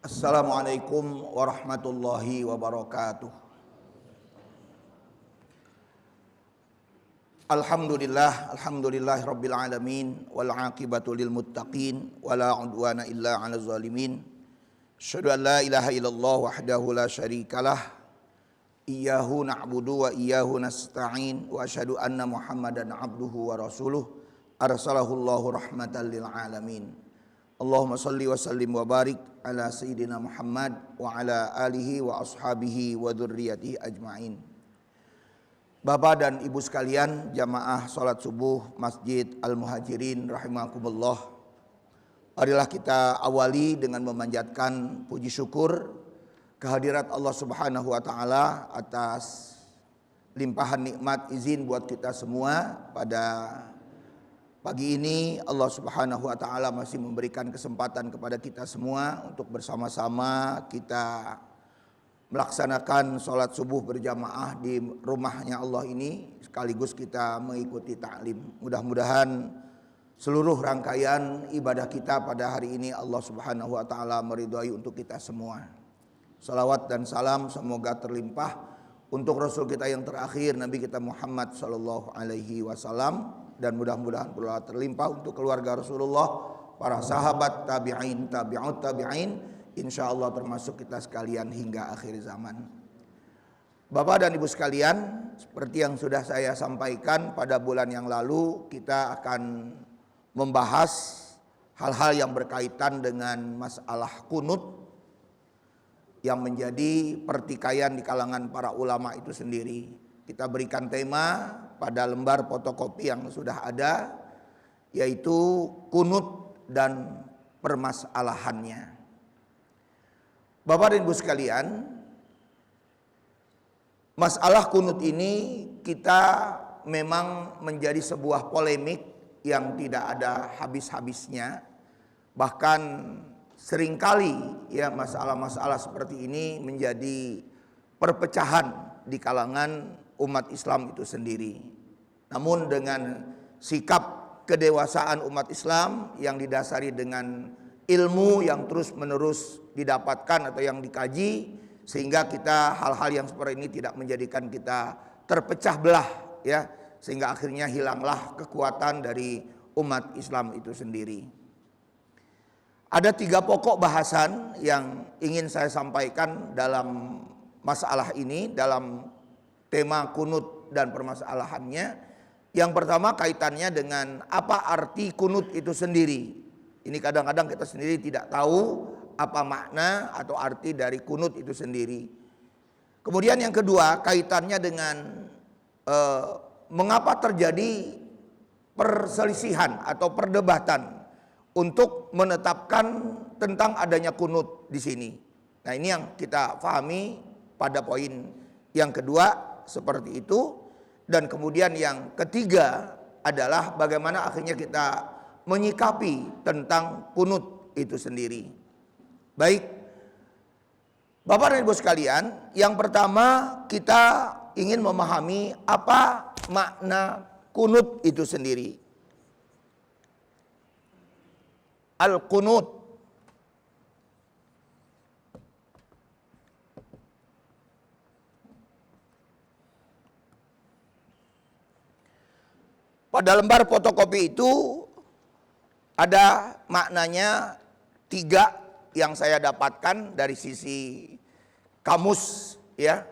Assalamualaikum warahmatullahi wabarakatuh. Alhamdulillahirabbil alamin wal aqibatu lil muttaqin wala udwana illa 'alal zalimin. Asyhadu an la ilaha illallah wahdahu la syarikalah. Iyyahu na'budu wa iyyahu nasta'in wa asyhadu anna Muhammadan 'abduhu wa rasuluh arsalahu Allahu rahmatan lil alamin. Allahumma salli wa sallim wa barik ala sayyidina Muhammad wa ala alihi wa ashabihi wa dzurriyyatihi ajmain. Bapak dan Ibu sekalian, jamaah salat subuh Masjid Al-Muhajirin rahimakumullah. Marilah kita awali dengan memanjatkan puji syukur kehadirat Allah Subhanahu wa taala atas limpahan nikmat izin buat kita semua pada pagi ini. Allah Subhanahu wa taala masih memberikan kesempatan kepada kita semua untuk bersama-sama kita melaksanakan sholat subuh berjamaah di rumahnya Allah ini, sekaligus kita mengikuti ta'lim. Mudah-mudahan seluruh rangkaian ibadah kita pada hari ini Allah Subhanahu wa taala meridhai untuk kita semua. Salawat dan salam semoga terlimpah untuk Rasul kita yang terakhir, Nabi kita Muhammad sallallahu alaihi wasallam, dan mudah-mudahan pula terlimpah untuk keluarga Rasulullah, para sahabat, tabi'in, tabi'ut tabi'in, insyaallah termasuk kita sekalian hingga akhir zaman. Bapak dan Ibu sekalian, seperti yang sudah saya sampaikan pada bulan yang lalu, kita akan membahas hal-hal yang berkaitan dengan masalah kunut yang menjadi pertikaian di kalangan para ulama itu sendiri. Kita berikan tema pada lembar fotokopi yang sudah ada, yaitu kunut dan permasalahannya. Bapak dan Ibu sekalian, masalah kunut ini kita memang menjadi sebuah polemik yang tidak ada habis-habisnya. Bahkan seringkali ya masalah-masalah seperti ini menjadi perpecahan di kalangan umat Islam itu sendiri. Namun dengan sikap kedewasaan umat Islam yang didasari dengan ilmu yang terus-menerus didapatkan atau yang dikaji, sehingga kita hal-hal yang seperti ini tidak menjadikan kita terpecah belah ya, sehingga akhirnya hilanglah kekuatan dari umat Islam itu sendiri. Ada 3 pokok bahasan yang ingin saya sampaikan dalam masalah ini, dalam tema kunut dan permasalahannya. Yang pertama kaitannya dengan apa arti kunut itu sendiri. Ini kadang-kadang kita sendiri tidak tahu apa makna atau arti dari kunut itu sendiri. Kemudian yang kedua kaitannya dengan mengapa terjadi perselisihan atau perdebatan untuk menetapkan tentang adanya kunut di sini. Nah, ini yang kita pahami pada poin yang kedua seperti itu. Dan kemudian yang ketiga adalah bagaimana akhirnya kita menyikapi tentang kunut itu sendiri. Baik, Bapak dan Ibu sekalian, yang pertama kita ingin memahami apa makna kunut itu sendiri. Al-kunut pada lembar fotokopi itu ada maknanya 3 yang saya dapatkan dari sisi kamus ya.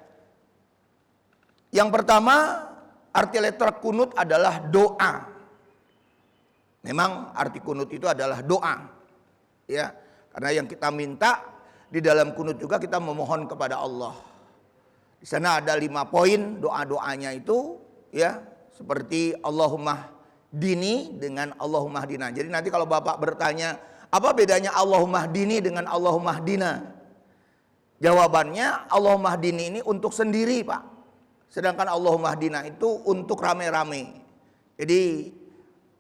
Yang pertama, arti letter kunut adalah doa. Memang arti kunut itu adalah doa ya. Karena yang kita minta di dalam kunut juga kita memohon kepada Allah. Di sana ada 5 poin doa-doanya itu ya. Seperti Allahumma dini dengan Allahumma hdina. Jadi nanti kalau Bapak bertanya, apa bedanya Allahumma hdini dengan Allahumma hdina? Jawabannya Allahumma hdini ini untuk sendiri, Pak. Sedangkan Allahumma hdina itu untuk rame-rame. Jadi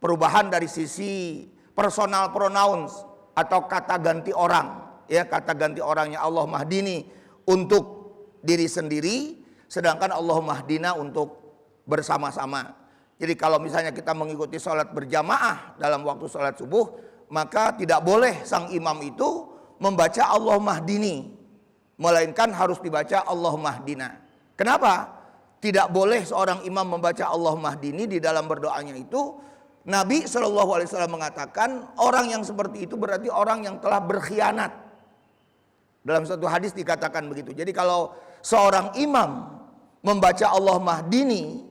perubahan dari sisi personal pronouns atau kata ganti orang. Ya, kata ganti orangnya Allahumma hdini untuk diri sendiri, sedangkan Allahumma hdina untuk bersama-sama. Jadi kalau misalnya kita mengikuti sholat berjamaah dalam waktu sholat subuh, maka tidak boleh sang imam itu membaca Allahumma hdini, melainkan harus dibaca Allahumma hdina. Kenapa? Tidak boleh seorang imam membaca Allahumma hdini di dalam berdoanya itu. Nabi SAW mengatakan orang yang seperti itu berarti orang yang telah berkhianat. Dalam satu hadis dikatakan begitu. Jadi kalau seorang imam membaca Allahumma hdini,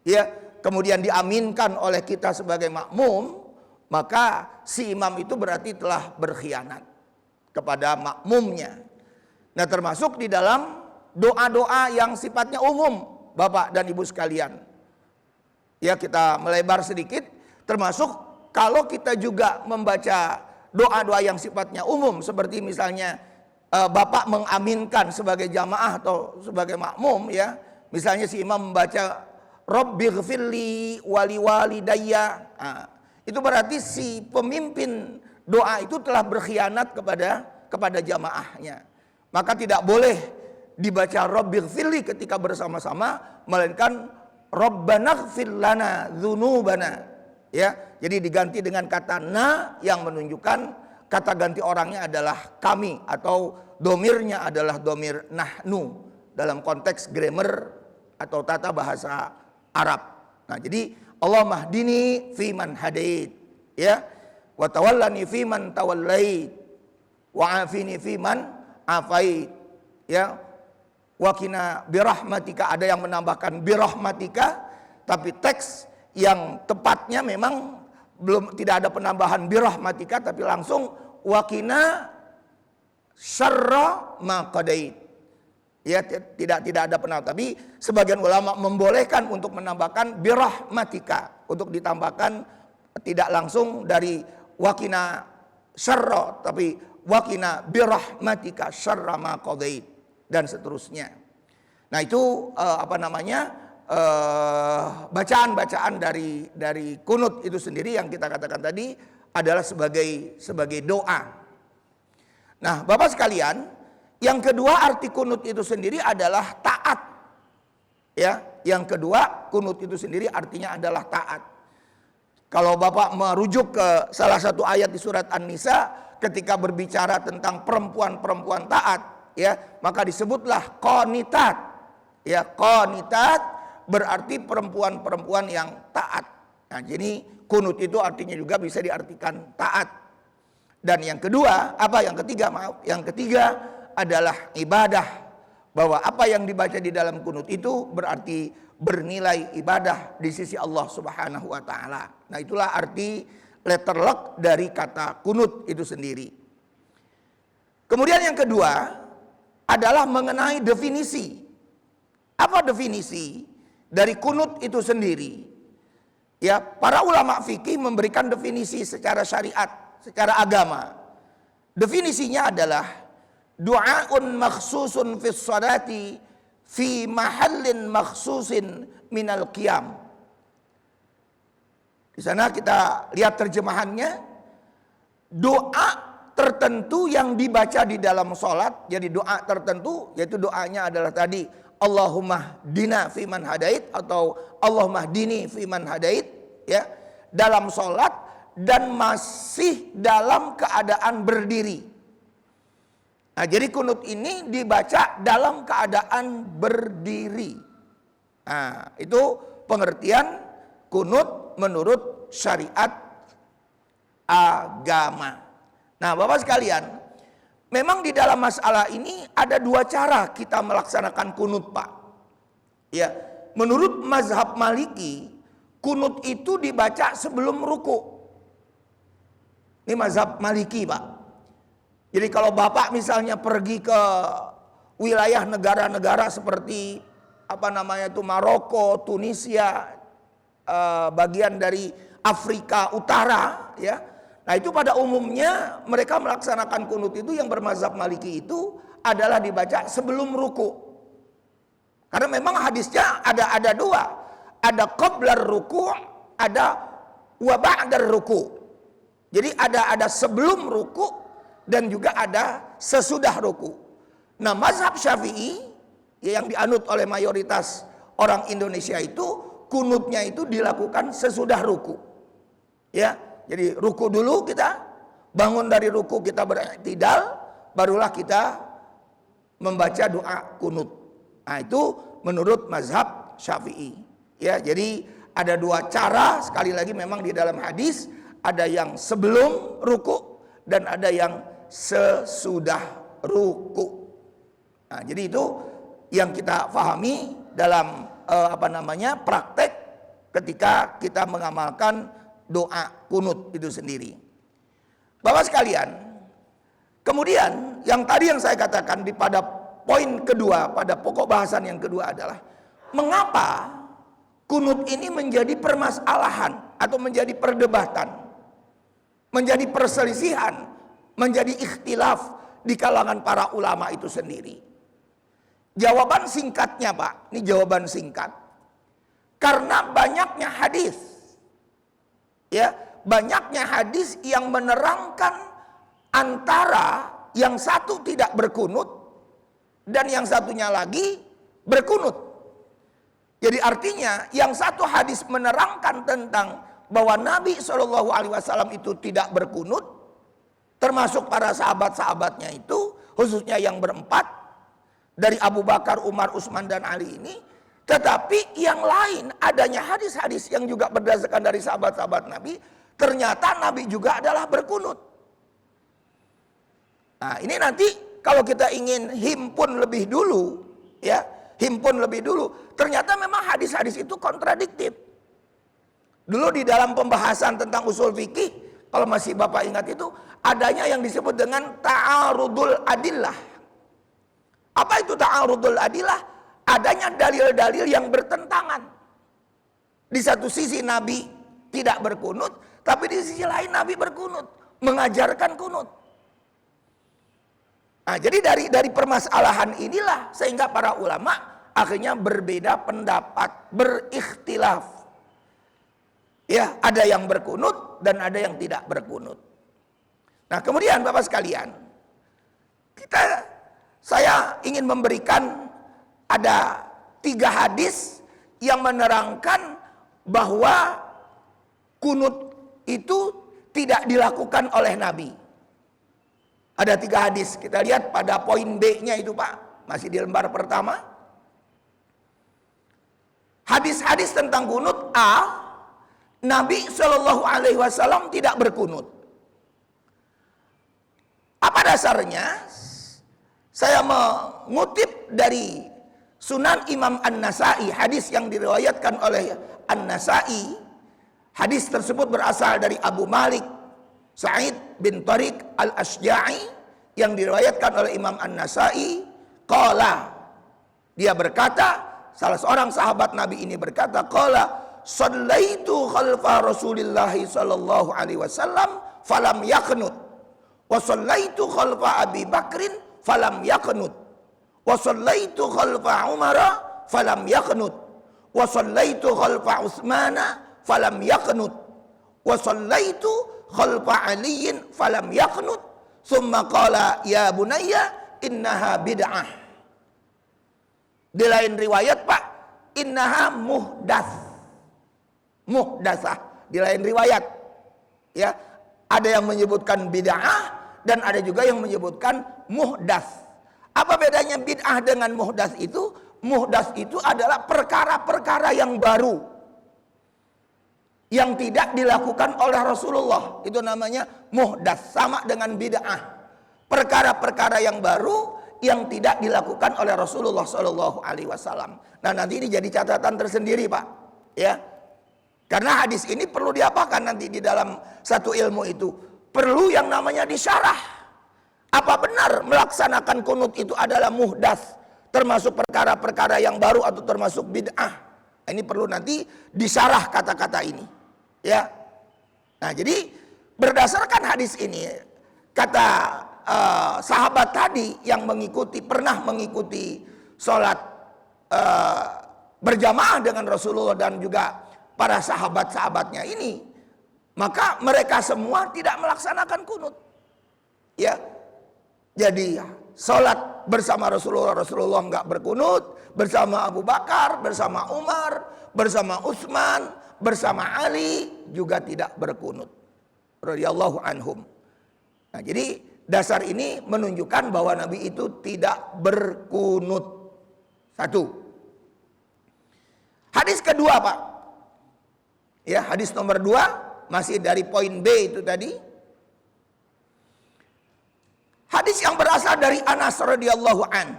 ya, kemudian diaminkan oleh kita sebagai makmum, maka si imam itu berarti telah berkhianat kepada makmumnya. Nah, termasuk di dalam doa-doa yang sifatnya umum, Bapak dan Ibu sekalian. Ya, kita melebar sedikit, termasuk kalau kita juga membaca doa-doa yang sifatnya umum, seperti misalnya Bapak mengaminkan sebagai jamaah atau sebagai makmum, ya. Misalnya si imam membaca Rabbighfirli wali walidayya. Itu berarti si pemimpin doa itu telah berkhianat kepada jamaahnya. Maka tidak boleh dibaca Rabbighfirli ketika bersama-sama, melainkan Rabbanaghfir lana dzunubana. Ya, jadi diganti dengan kata na yang menunjukkan kata ganti orangnya adalah kami, atau domirnya adalah domir nahnu dalam konteks grammar atau tata bahasa Arab. Nah, jadi Allahumma hdini fiman hadait, ya, wa tawallani fiman tawallait, wa afini fiman afait, ya, wa qina birahmatika. Ada yang menambahkan birahmatika, tapi teks yang tepatnya memang tidak ada penambahan birahmatika, tapi langsung wa qina syarra ma qadait. Ya, tidak ada penambah, tapi sebagian ulama membolehkan untuk menambahkan birahmatika, untuk ditambahkan tidak langsung dari waqina syarra, tapi waqina birahmatika syarra ma qadait, dan seterusnya. Nah, itu bacaan-bacaan dari kunut itu sendiri yang kita katakan tadi adalah sebagai doa. Nah, Bapak sekalian, yang kedua arti kunut itu sendiri adalah taat. Ya, yang kedua kunut itu sendiri artinya adalah taat. Kalau Bapak merujuk ke salah satu ayat di surat An-Nisa ketika berbicara tentang perempuan-perempuan taat, ya, maka disebutlah qanitat. Ya, qanitat berarti perempuan-perempuan yang taat. Nah, jadi kunut itu artinya juga bisa diartikan taat. Dan yang kedua, yang ketiga adalah ibadah, bahwa apa yang dibaca di dalam kunut itu berarti bernilai ibadah di sisi Allah Subhanahu wa taala. Nah, itulah arti letter luck dari kata kunut itu sendiri. Kemudian yang kedua adalah mengenai definisi. Apa definisi dari kunut itu sendiri? Ya, para ulama fikih memberikan definisi secara syariat, secara agama. Definisinya adalah du'aun makhsusun fis salati fi mahallin makhsusin minal qiyam. Di sana kita lihat terjemahannya, doa tertentu yang dibaca di dalam salat. Jadi doa tertentu, yaitu doanya adalah tadi Allahumma dina fiman hadait atau Allahumma dini fiman hadait, ya, dalam salat dan masih dalam keadaan berdiri. Nah, jadi kunut ini dibaca dalam keadaan berdiri. Nah, itu pengertian kunut menurut syariat agama. Nah, Bapak sekalian, memang di dalam masalah ini ada dua cara kita melaksanakan kunut, Pak. Ya, menurut mazhab Maliki, kunut itu dibaca sebelum ruku. Ini mazhab Maliki, Pak. Jadi kalau Bapak misalnya pergi ke wilayah negara-negara seperti Maroko, Tunisia, bagian dari Afrika Utara, ya. Nah, itu pada umumnya mereka melaksanakan kunut itu yang bermazhab Maliki itu adalah dibaca sebelum ruku. Karena memang hadisnya ada dua, ada qablar ruku', ada wa ba'dar ruku'. Jadi ada sebelum ruku' dan juga ada sesudah ruku. Nah, mazhab Syafi'i yang dianut oleh mayoritas orang Indonesia itu kunutnya itu dilakukan sesudah ruku. Ya, jadi ruku dulu kita, bangun dari ruku kita beriktidal, barulah kita membaca doa kunut. Nah, itu menurut mazhab Syafi'i. Ya, jadi ada dua cara, sekali lagi memang di dalam hadis ada yang sebelum ruku dan ada yang sesudah ruku. Nah, jadi itu yang kita pahami dalam praktek ketika kita mengamalkan doa kunut itu sendiri. Bapak sekalian, kemudian yang tadi yang saya katakan pada poin kedua, pada pokok bahasan yang kedua adalah mengapa kunut ini menjadi permasalahan atau menjadi perdebatan, menjadi perselisihan, menjadi ikhtilaf di kalangan para ulama itu sendiri. Jawaban singkatnya, Pak, ini jawaban singkat. Karena banyaknya hadis. Ya, banyaknya hadis yang menerangkan antara yang satu tidak berkunut dan yang satunya lagi berkunut. Jadi artinya yang satu hadis menerangkan tentang bahwa Nabi SAW itu tidak berkunut, termasuk para sahabat-sahabatnya itu, khususnya yang berempat, dari Abu Bakar, Umar, Utsman dan Ali ini. Tetapi yang lain adanya hadis-hadis yang juga berdasarkan dari sahabat-sahabat Nabi, ternyata Nabi juga adalah berkunut. Nah, ini nanti kalau kita ingin himpun lebih dulu, ya, himpun lebih dulu, ternyata memang hadis-hadis itu kontradiktif. Dulu di dalam pembahasan tentang usul fikih, kalau masih Bapak ingat itu, adanya yang disebut dengan ta'arudul adillah. Apa itu ta'arudul adillah? Adanya dalil-dalil yang bertentangan. Di satu sisi Nabi tidak berkunut, tapi di sisi lain Nabi berkunut, mengajarkan kunut. Nah, jadi dari permasalahan inilah sehingga para ulama akhirnya berbeda pendapat, berikhtilaf. Ya, ada yang berkunut dan ada yang tidak berkunut. Nah, kemudian Bapak sekalian, saya ingin memberikan ada 3 hadis yang menerangkan bahwa kunut itu tidak dilakukan oleh Nabi. Ada 3 hadis, kita lihat pada poin B-nya itu, Pak, masih di lembar pertama. Hadis-hadis tentang kunut. A, Nabi SAW tidak berkunut. Apa dasarnya? Saya mengutip dari Sunan Imam An-Nasai, hadis yang diriwayatkan oleh An-Nasai. Hadis tersebut berasal dari Abu Malik Sa'id bin Tariq Al-Asja'i yang diriwayatkan oleh Imam An-Nasai. Qala, dia berkata, salah seorang sahabat Nabi ini berkata, qala shallaitu khalfa Rasulillah sallallahu alaihi wasallam falam yaqnut wa shallaitu khalfa Abi Bakrin falam yaqnut wa shallaitu khalfa Umara falam yaqnut wa shallaitu khalfa Utsmana falam yaqnut wa shallaitu khalfa Aliin falam yaqnut thumma qala ya bunayya innaha bid'ah. Di lain riwayat, Pak, innaha muhdasah. Di lain riwayat, ya, ada yang menyebutkan bid'ah dan ada juga yang menyebutkan muhdas. Apa bedanya bid'ah dengan muhdas itu? Muhdas itu adalah perkara-perkara yang baru, yang tidak dilakukan oleh Rasulullah. Itu namanya muhdas, sama dengan bid'ah. Perkara-perkara yang baru yang tidak dilakukan oleh Rasulullah Shallallahu Alaihi Wasallam. Nah, nanti ini jadi catatan tersendiri, Pak, ya. Karena hadis ini perlu diapakan nanti di dalam satu ilmu itu? Perlu yang namanya disyarah. Apa benar melaksanakan kunut itu adalah muhdas, termasuk perkara-perkara yang baru atau termasuk bid'ah? Ini perlu nanti disyarah kata-kata ini, ya. Nah, jadi berdasarkan hadis ini, kata sahabat tadi yang pernah mengikuti sholat berjamaah dengan Rasulullah dan juga para sahabat-sahabatnya ini, maka mereka semua tidak melaksanakan kunut, ya. Jadi sholat bersama Rasulullah enggak berkunut, bersama Abu Bakar, bersama Umar, bersama Utsman, bersama Ali juga tidak berkunut radhiyallahu anhum. Nah, jadi dasar ini menunjukkan bahwa Nabi itu tidak berkunut. Satu. Hadis kedua, Pak. Ya, hadis nomor 2 masih dari poin B itu tadi. Hadis yang berasal dari Anas radhiyallahu an.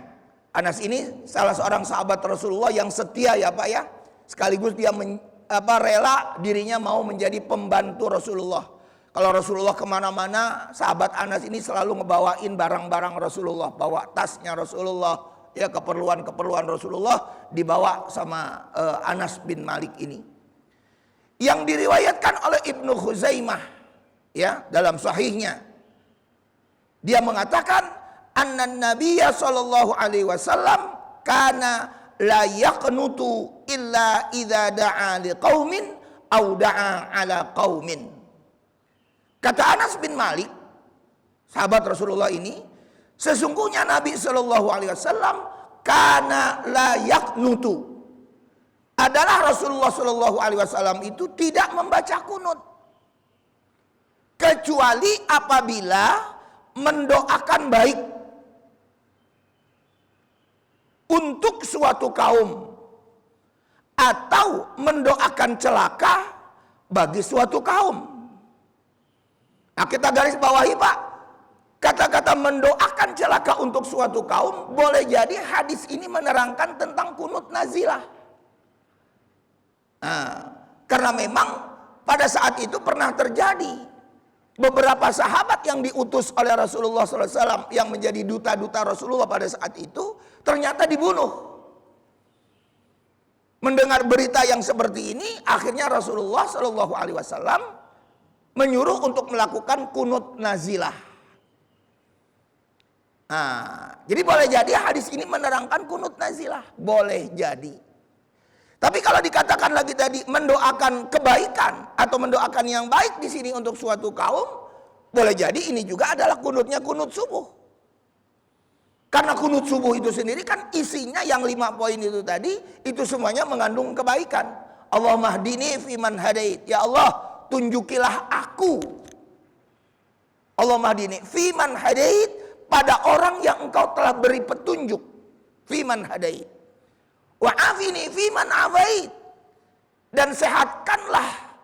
Anas ini salah seorang sahabat Rasulullah yang setia ya Pak ya. Sekaligus dia rela dirinya mau menjadi pembantu Rasulullah. Kalau Rasulullah kemana-mana, sahabat Anas ini selalu ngebawain barang-barang Rasulullah. Bawa tasnya Rasulullah, ya keperluan-keperluan Rasulullah dibawa sama Anas bin Malik ini. Yang diriwayatkan oleh Ibnu Khuzaimah ya dalam sahihnya. Dia mengatakan anna Nabiyya sallallahu alaihi wasallam kana la yaqnutu illa idza da'a liqaumin au da'a ala qaumin. Kata Anas bin Malik, sahabat Rasulullah ini, sesungguhnya Nabi sallallahu alaihi wasallam kana la yaqnutu. Adalah Rasulullah sallallahu alaihi wasallam itu tidak membaca kunut kecuali apabila mendoakan baik untuk suatu kaum atau mendoakan celaka bagi suatu kaum. Nah, kita garis bawahi Pak, kata-kata mendoakan celaka untuk suatu kaum, boleh jadi hadis ini menerangkan tentang kunut nazilah. Nah, karena memang pada saat itu pernah terjadi beberapa sahabat yang diutus oleh Rasulullah SAW yang menjadi duta-duta Rasulullah pada saat itu ternyata dibunuh. Mendengar berita yang seperti ini, akhirnya Rasulullah SAW menyuruh untuk melakukan kunut nazilah. Nah, jadi boleh jadi hadis ini menerangkan kunut nazilah, boleh jadi. Tapi kalau dikatakan lagi tadi mendoakan kebaikan atau mendoakan yang baik di sini untuk suatu kaum, boleh jadi ini juga adalah kunutnya kunut subuh. Karena kunut subuh itu sendiri kan isinya yang 5 poin itu tadi, itu semuanya mengandung kebaikan. Allahumma hdini fiman hadait. Ya Allah, tunjukilah aku. Allahumma hdini fiman hadait, pada orang yang engkau telah beri petunjuk. Fiman hadait. Wa afini fiman afait, dan sehatkanlah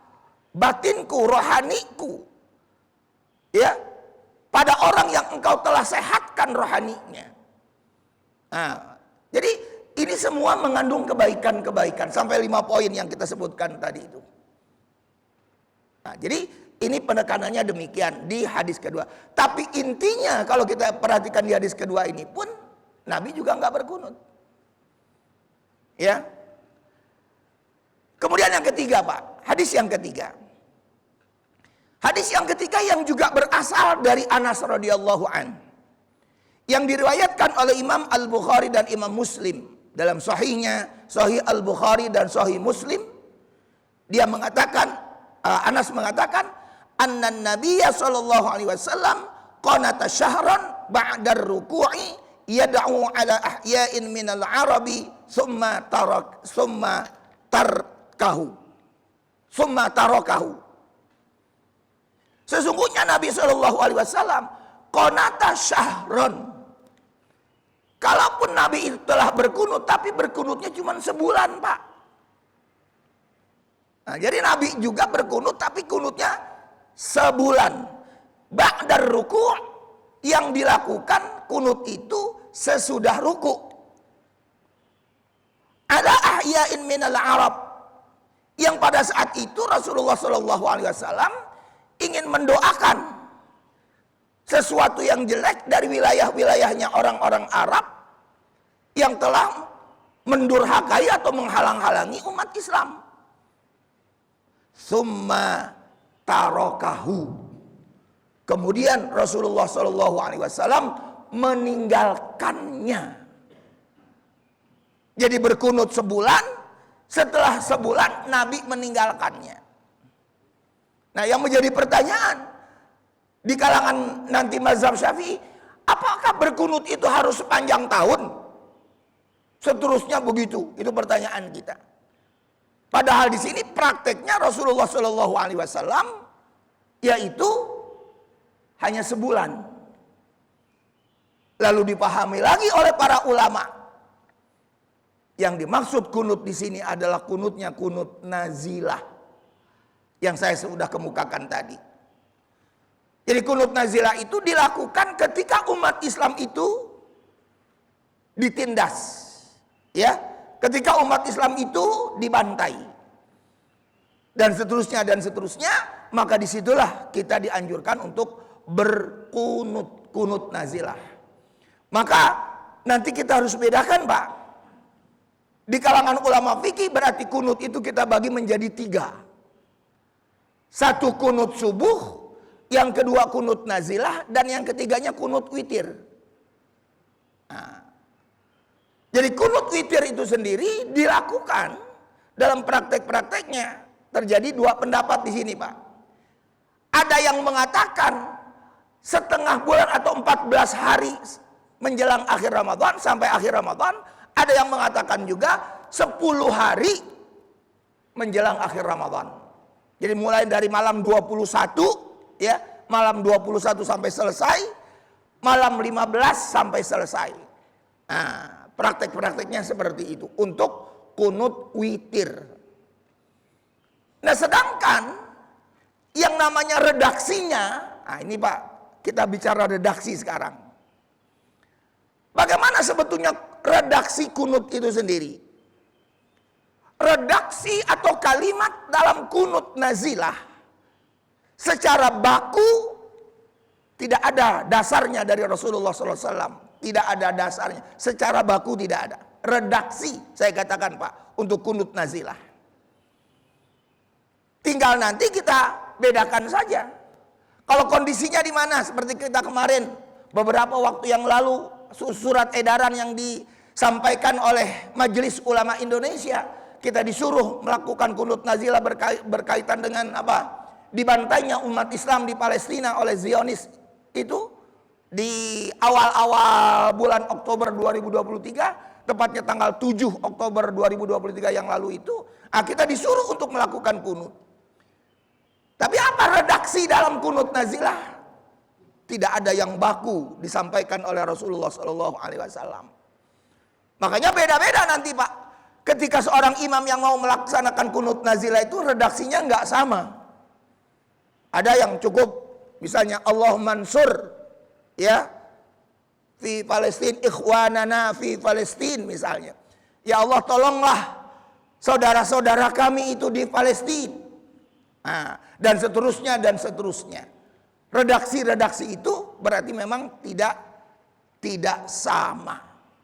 batinku, rohaniku, ya, pada orang yang engkau telah sehatkan rohaninya. Nah, jadi ini semua mengandung kebaikan-kebaikan sampai 5 poin yang kita sebutkan tadi itu. Nah, jadi ini penekanannya demikian di hadis kedua. Tapi intinya kalau kita perhatikan di hadis kedua ini pun Nabi juga nggak berkunut. Ya. Kemudian yang ketiga Pak, hadis yang ketiga. Hadis yang ketiga yang juga berasal dari Anas radhiyallahu an, yang diriwayatkan oleh Imam Al-Bukhari dan Imam Muslim dalam sahihnya, Sahih Al-Bukhari dan Sahih Muslim. Dia mengatakan, Anas mengatakan, annan Nabiyya sallallahu alaihi wasallam qanata syahran ba'da ruku'i yad'u ala ahya'in minal arabi summa tarakahu. Sesungguhnya Nabi sallallahu alaihi wasallam qanata syahran. Kalaupun Nabi itu telah berkunut, tapi berkunutnya cuma sebulan, Pak. Nah, jadi Nabi juga berkunut, tapi kunutnya sebulan. Ba'dar ruku', yang dilakukan kunut itu sesudah ruku'. Ada ahya'in minal Arab, yang pada saat itu Rasulullah SAW ingin mendoakan sesuatu yang jelek dari wilayah-wilayahnya orang-orang Arab yang telah mendurhakai atau menghalang-halangi umat Islam. Summa tarakahu. Kemudian Rasulullah SAW meninggalkannya. Jadi berkunut sebulan, setelah sebulan Nabi meninggalkannya. Nah, yang menjadi pertanyaan di kalangan nanti mazhab Syafi'i, apakah berkunut itu harus sepanjang tahun? Seterusnya begitu, itu pertanyaan kita. Padahal di sini prakteknya Rasulullah SAW yaitu hanya sebulan. Lalu dipahami lagi oleh para ulama. Yang dimaksud kunut di sini adalah kunutnya kunut nazilah. Yang saya sudah kemukakan tadi. Jadi kunut nazilah itu dilakukan ketika umat Islam itu ditindas. Ya, ketika umat Islam itu dibantai. Dan seterusnya, maka disitulah kita dianjurkan untuk berkunut, kunut nazilah. Maka nanti kita harus bedakan, Pak. Di kalangan ulama fikih berarti kunut itu kita bagi menjadi 3. Satu kunut subuh, yang kedua kunut nazilah, dan yang ketiganya kunut witir. Nah, jadi kunut witir itu sendiri dilakukan dalam praktek-prakteknya. Terjadi 2 pendapat di sini, Pak. Ada yang mengatakan setengah bulan atau 14 hari menjelang akhir Ramadan sampai akhir Ramadan. Ada yang mengatakan juga 10 hari menjelang akhir Ramadan. Jadi mulai dari malam 21, ya, malam 21 sampai selesai, malam 15 sampai selesai. Nah, praktek-prakteknya seperti itu untuk kunut witir. Nah, sedangkan yang namanya redaksinya, nah ini Pak, kita bicara redaksi sekarang. Bagaimana sebetulnya redaksi kunut itu sendiri? Redaksi atau kalimat dalam kunut nazilah secara baku tidak ada dasarnya dari Rasulullah SAW. Tidak ada dasarnya. Secara baku tidak ada. Redaksi saya katakan, Pak, untuk kunut nazilah. Tinggal nanti kita bedakan saja. Kalau kondisinya di mana, seperti kita kemarin beberapa waktu yang lalu, surat edaran yang disampaikan oleh Majelis Ulama Indonesia, kita disuruh melakukan kunut nazilah berkaitan dengan apa? Dibantainya umat Islam di Palestina oleh Zionis itu di awal-awal bulan Oktober 2023, tepatnya tanggal 7 Oktober 2023 yang lalu itu, kita disuruh untuk melakukan kunut. Tapi apa redaksi dalam kunut nazilah? Tidak ada yang baku disampaikan oleh Rasulullah SAW. Makanya beda-beda nanti, Pak. Ketika seorang imam yang mau melaksanakan kunut nazilah itu redaksinya nggak sama. Ada yang cukup, misalnya Allah mansur, ya, fi Palestin, ikhwanana fi Palestin misalnya. Ya Allah tolonglah saudara-saudara kami itu di Palestina. Nah, dan seterusnya dan seterusnya. Redaksi-redaksi itu berarti memang tidak sama.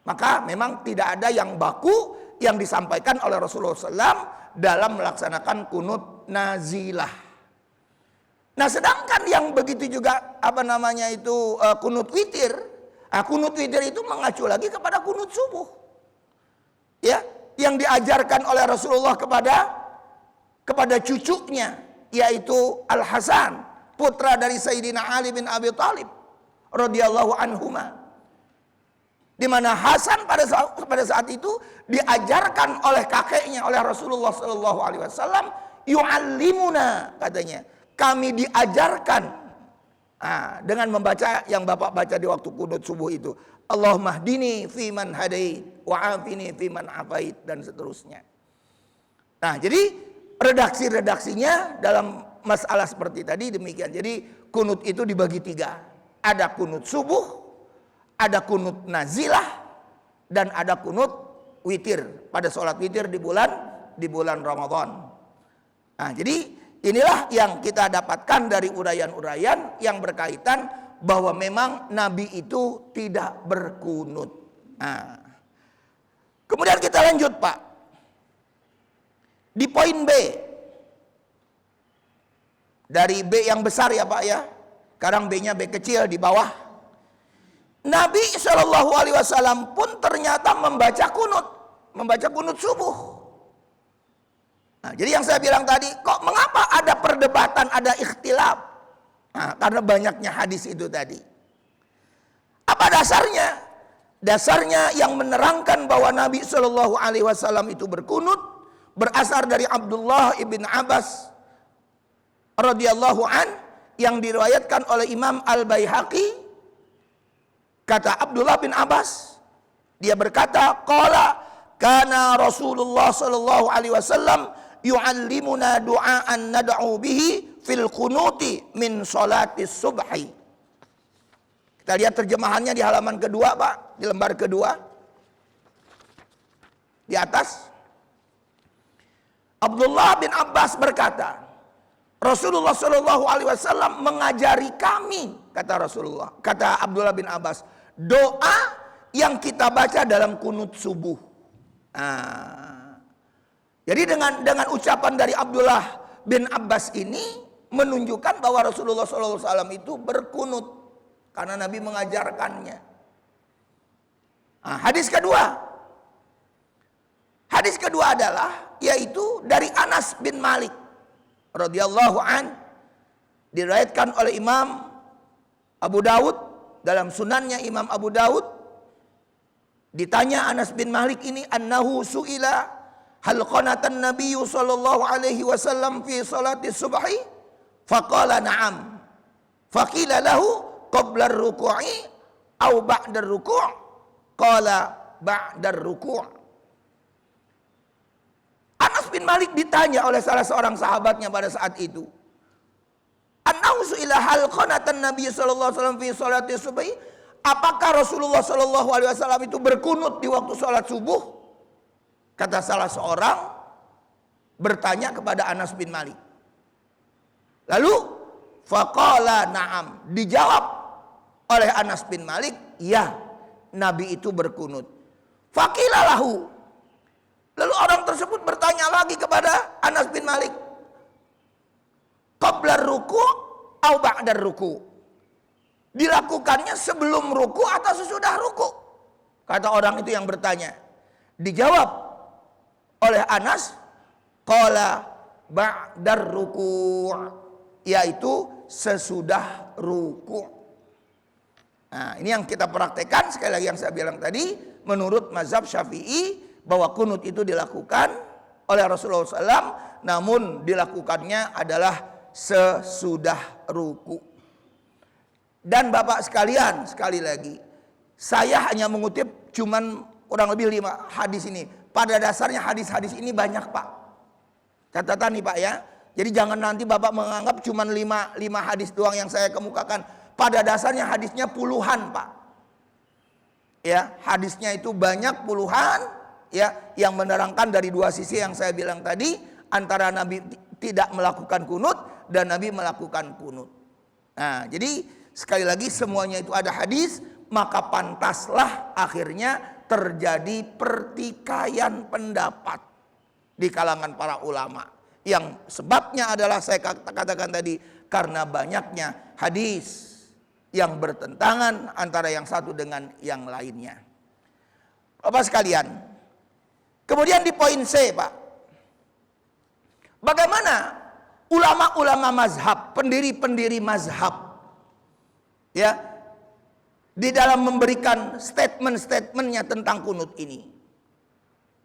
Maka memang tidak ada yang baku yang disampaikan oleh Rasulullah SAW dalam melaksanakan kunut nazilah. Nah, sedangkan yang begitu juga kunut witir. Nah, kunut witir itu mengacu lagi kepada kunut subuh. Ya, yang diajarkan oleh Rasulullah kepada cucunya, yaitu Al Hasan, putra dari Sayyidina Ali bin Abi Thalib radhiyallahu anhuma. Di mana Hasan pada saat itu diajarkan oleh kakeknya, oleh Rasulullah SAW, yu'allimuna, katanya, kami diajarkan dengan membaca yang Bapak baca di waktu kunut subuh itu, Allahumma hdini fiman hadait wa afini fiman afait, dan seterusnya. Nah, jadi redaksi-redaksinya dalam masalah seperti tadi demikian. Jadi kunut itu dibagi 3. Ada kunut subuh, ada kunut nazilah, dan ada kunut witir pada sholat witir di bulan Ramadan. Nah, jadi inilah yang kita dapatkan dari uraian-uraian yang berkaitan bahwa memang Nabi itu tidak berkunut. Nah, kemudian kita lanjut, Pak, di poin B. Dari B yang besar ya, Pak, ya. Sekarang B-nya B kecil di bawah. Nabi SAW pun ternyata membaca kunut subuh. Nah, jadi yang saya bilang tadi, kok mengapa ada perdebatan, ada ikhtilaf? Nah, karena banyaknya hadis itu tadi. Apa dasarnya? Dasarnya yang menerangkan bahwa Nabi SAW itu berkunut berasal dari Abdullah ibn Abbas radhiyallahu an, yang diriwayatkan oleh Imam Al-Baihaqi. Kata Abdullah bin Abbas, dia berkata, qala kana Rasulullah sallallahu alaihi wasallam yu'allimuna du'aan nad'u bihi fil qunuti min salatis subhi. Kita lihat terjemahannya di halaman kedua, Pak, di lembar kedua. Di atas. Abdullah bin Abbas berkata, Rasulullah sallallahu alaihi wasallam mengajari kami, kata Rasulullah, kata Abdullah bin Abbas, doa yang kita baca dalam kunut subuh. Jadi dengan ucapan dari Abdullah bin Abbas ini menunjukkan bahwa Rasulullah sallallahu alaihi wasallam itu berkunut karena Nabi mengajarkannya. Hadis kedua adalah yaitu dari Anas bin Malik radhiyallahu an, diriwayatkan oleh Imam Abu Daud dalam sunannya. Imam Abu Daud ditanya Anas bin Malik ini, annahu su'ila hal qanatan nabiyyu sallallahu alaihi wasallam fi salati subhi faqala na'am faqila lahu qabla ar-ruku'i aw ba'da ar-ruku' qala ba'da ar-ruku'. Anas bin Malik ditanya oleh salah seorang sahabatnya pada saat itu, annahu su'ila hal qanatan nabiy sallallahu alaihi wasallam fi salati subhi, apakah Rasulullah sallallahu alaihi wasallam itu berkunut di waktu salat subuh? Kata salah seorang bertanya kepada Anas bin Malik. Lalu faqala na'am, dijawab oleh Anas bin Malik, ya, Nabi itu berkunut. Faqila lahu, lalu orang tersebut bertanya lagi kepada Anas bin Malik, qabla ruku' atau ba'da ruku', dilakukannya sebelum ruku' atau sesudah ruku'? Kata orang itu yang bertanya. Dijawab oleh Anas, qala ba'da ruku', yaitu sesudah ruku'. Nah, ini yang kita praktekkan. Sekali lagi yang saya bilang tadi, menurut mazhab Syafi'i, bahwa kunut itu dilakukan oleh Rasulullah SAW, namun dilakukannya adalah sesudah ruku. Dan Bapak sekalian, sekali lagi, saya hanya mengutip cuman kurang lebih 5 hadis ini. Pada dasarnya hadis-hadis ini banyak, Pak. Catatan nih, Pak, ya. Jadi jangan nanti Bapak menganggap cuman 5 hadis doang yang saya kemukakan. Pada dasarnya hadisnya puluhan, Pak. Ya, hadisnya itu banyak, puluhan, ya, yang menerangkan dari dua sisi yang saya bilang tadi, antara Nabi tidak melakukan kunut dan Nabi melakukan kunut. Nah, jadi sekali lagi semuanya itu ada hadis, maka pantaslah akhirnya terjadi pertikaian pendapat di kalangan para ulama. Yang sebabnya adalah saya katakan tadi, karena banyaknya hadis yang bertentangan antara yang satu dengan yang lainnya. Bapak sekalian, kemudian di poin C, Pak, bagaimana ulama-ulama mazhab, pendiri-pendiri mazhab, ya, di dalam memberikan statement-statementnya tentang kunut ini.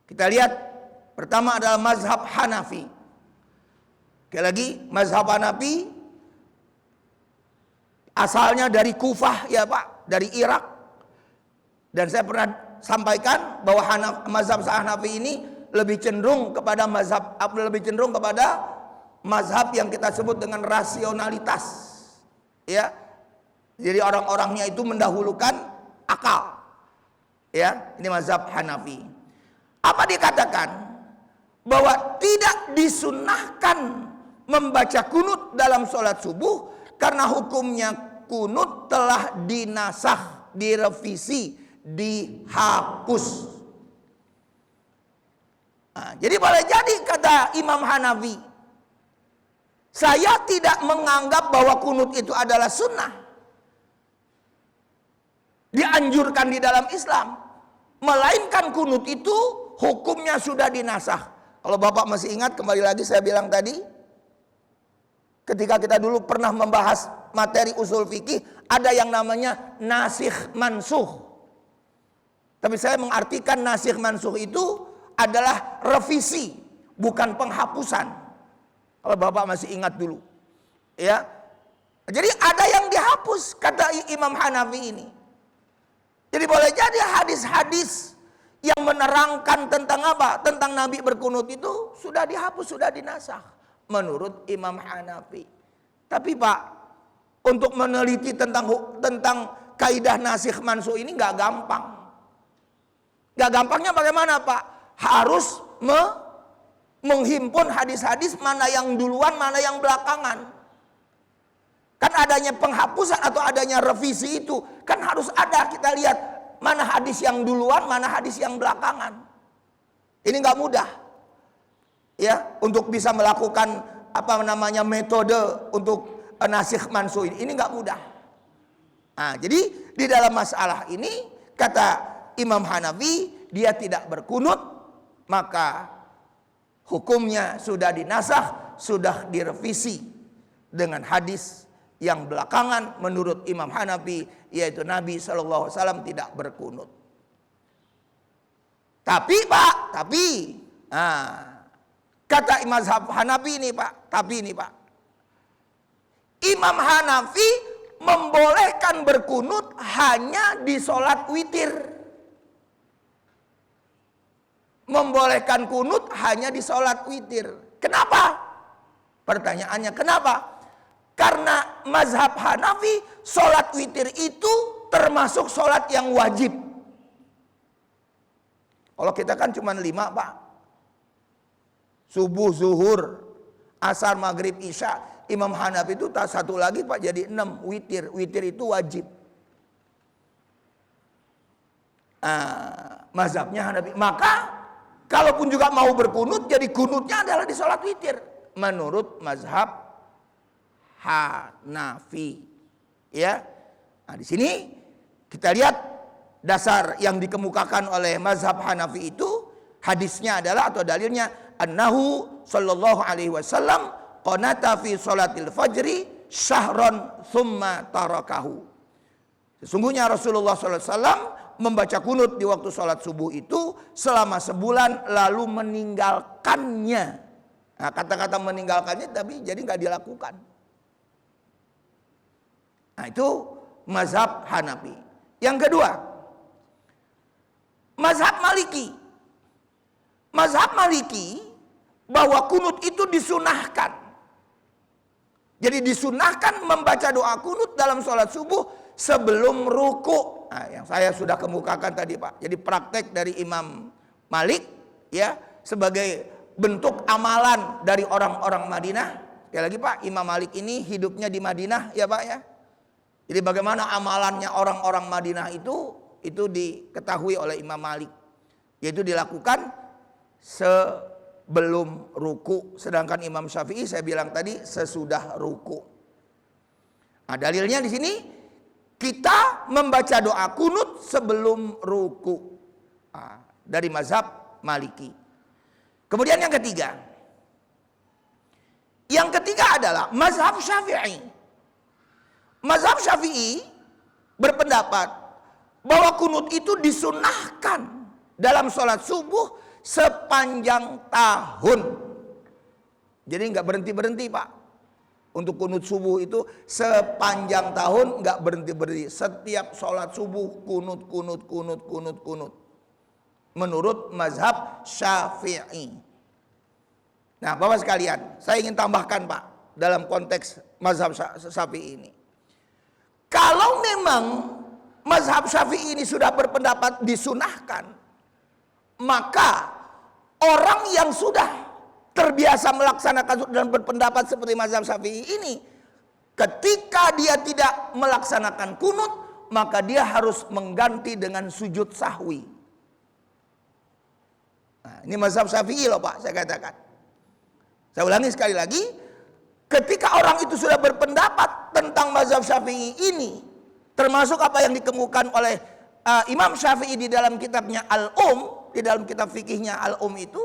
Kita lihat, pertama adalah mazhab Hanafi. Sekali lagi, mazhab Hanafi asalnya dari Kufah, ya Pak, dari Irak. Dan saya pernah sampaikan bahwa mazhab Hanafi ini lebih cenderung kepada mazhab yang kita sebut dengan rasionalitas. Ya. Jadi orang-orangnya itu mendahulukan akal. Ya, ini mazhab Hanafi. Apa dikatakan? Bahwa tidak disunnahkan membaca kunut dalam sholat subuh karena hukumnya kunut telah dinasakh, direvisi, dihapus. Nah, jadi boleh jadi kata Imam Hanafi, saya tidak menganggap bahwa kunut itu adalah sunnah, dianjurkan di dalam Islam, melainkan kunut itu hukumnya sudah dinasakh. Kalau Bapak masih ingat, kembali lagi saya bilang tadi, ketika kita dulu pernah membahas materi usul fikih, ada yang namanya nasikh mansuh. Tapi saya mengartikan nasikh mansuh itu adalah revisi, bukan penghapusan. Kalau Bapak masih ingat dulu, ya. Jadi ada yang dihapus, kata Imam Hanafi ini. Jadi boleh jadi hadis-hadis yang menerangkan tentang apa? Tentang Nabi berkunut itu sudah dihapus, sudah dinasakh menurut Imam Hanafi. Tapi Pak, untuk meneliti tentang kaidah nasikh mansuh ini nggak gampang. Nggak gampangnya bagaimana Pak? Harus menghimpun hadis-hadis mana yang duluan, mana yang belakangan. Kan adanya penghapusan atau adanya revisi itu kan harus ada, kita lihat mana hadis yang duluan, mana hadis yang belakangan. Ini nggak mudah, ya, untuk bisa melakukan metode untuk nasikh mansuh ini nggak mudah. Nah, jadi di dalam masalah ini kata Imam Hanafi, dia tidak berkunut, maka hukumnya sudah dinasakh, sudah direvisi dengan hadis yang belakangan menurut Imam Hanafi, yaitu Nabi SAW tidak berkunut. Tapi Pak, kata Imam Hanafi ini Pak, Imam Hanafi membolehkan berkunut hanya di sholat witir. Membolehkan kunut hanya di sholat witir. Kenapa? Pertanyaannya kenapa? Karena mazhab Hanafi, sholat witir itu termasuk sholat yang wajib. Kalau kita kan cuma 5 Pak. Subuh, zuhur, asar, maghrib, isya. Imam Hanafi itu tak satu lagi Pak, jadi 6, witir. Witir itu wajib. Mazhabnya Hanafi. Maka kalaupun juga mau berkunut, jadi kunutnya adalah di sholat witir. Menurut mazhab Hanafi, ya. Nah, di sini kita lihat dasar yang dikemukakan oleh mazhab Hanafi itu, hadisnya adalah atau dalilnya annahu sallallahu alaihi wasallam qanata fi salatil fajri syahron thumma tarakahu. Sesungguhnya Rasulullah sallallahu alaihi wasallam membaca kunut di waktu salat subuh itu selama sebulan lalu meninggalkannya. Nah, kata-kata meninggalkannya tapi jadi nggak dilakukan. Nah, itu mazhab Hanafi. Yang kedua, mazhab Maliki. Mazhab Maliki bahwa kunut itu disunahkan. Jadi disunahkan membaca doa kunut dalam sholat subuh sebelum ruku. Nah, yang saya sudah kemukakan tadi Pak. Jadi praktek dari Imam Malik, ya, sebagai bentuk amalan dari orang-orang Madinah. Sekali lagi Pak, Imam Malik ini hidupnya di Madinah, ya Pak ya. Jadi bagaimana amalannya orang-orang Madinah itu diketahui oleh Imam Malik. Yaitu dilakukan sebelum ruku. Sedangkan Imam Syafi'i saya bilang tadi sesudah ruku. Nah, dalilnya di sini kita membaca doa kunut sebelum ruku. Nah, dari mazhab Maliki. Kemudian yang ketiga. Yang ketiga adalah mazhab Syafi'i. Mazhab Syafi'i berpendapat bahwa kunut itu disunahkan dalam sholat subuh sepanjang tahun. Jadi nggak berhenti-berhenti Pak. Untuk kunut subuh itu sepanjang tahun nggak berhenti-berhenti. Setiap sholat subuh kunut. Menurut mazhab Syafi'i. Nah Bapak sekalian, saya ingin tambahkan Pak dalam konteks mazhab Syafi'i ini. Kalau memang mazhab Syafi'i ini sudah berpendapat disunahkan, maka orang yang sudah terbiasa melaksanakan dan berpendapat seperti mazhab Syafi'i ini, ketika dia tidak melaksanakan kunut, maka dia harus mengganti dengan sujud sahwi. Nah, ini mazhab Syafi'i loh Pak, saya katakan. Saya ulangi sekali lagi. Ketika orang itu sudah berpendapat tentang mazhab Syafi'i ini, termasuk apa yang dikemukakan oleh Imam Syafi'i di dalam kitabnya Al-Um, di dalam kitab fikihnya Al-Um itu,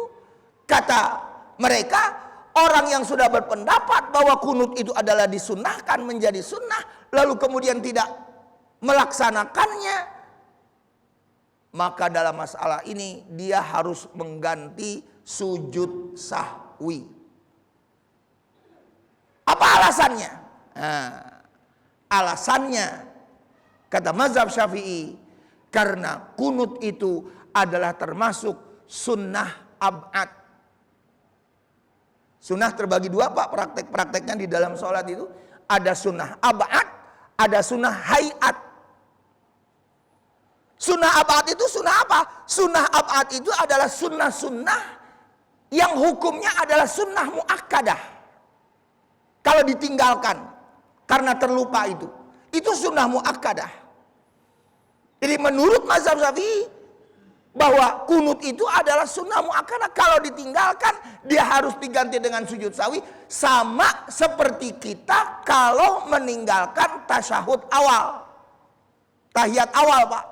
kata mereka, orang yang sudah berpendapat bahwa kunut itu adalah disunahkan menjadi sunnah, lalu kemudian tidak melaksanakannya, maka dalam masalah ini dia harus mengganti sujud sahwi. Apa alasannya? Nah, alasannya kata mazhab Syafi'i, Karena kunut itu adalah termasuk sunnah ab'ad. Sunnah terbagi dua Pak, praktek-prakteknya di dalam sholat itu. Ada sunnah ab'ad, ada sunnah hayat. Sunnah ab'ad itu sunnah apa? Sunnah ab'ad itu adalah sunnah-sunnah yang hukumnya adalah sunnah muakkadah. Kalau ditinggalkan karena terlupa itu sunnah muakkadah. Jadi menurut mazhab Syafi'i bahwa kunut itu adalah sunnah muakkadah. Kalau ditinggalkan dia harus diganti dengan sujud sahwi, sama seperti kita kalau meninggalkan tasyahud awal, tahiyat awal Pak.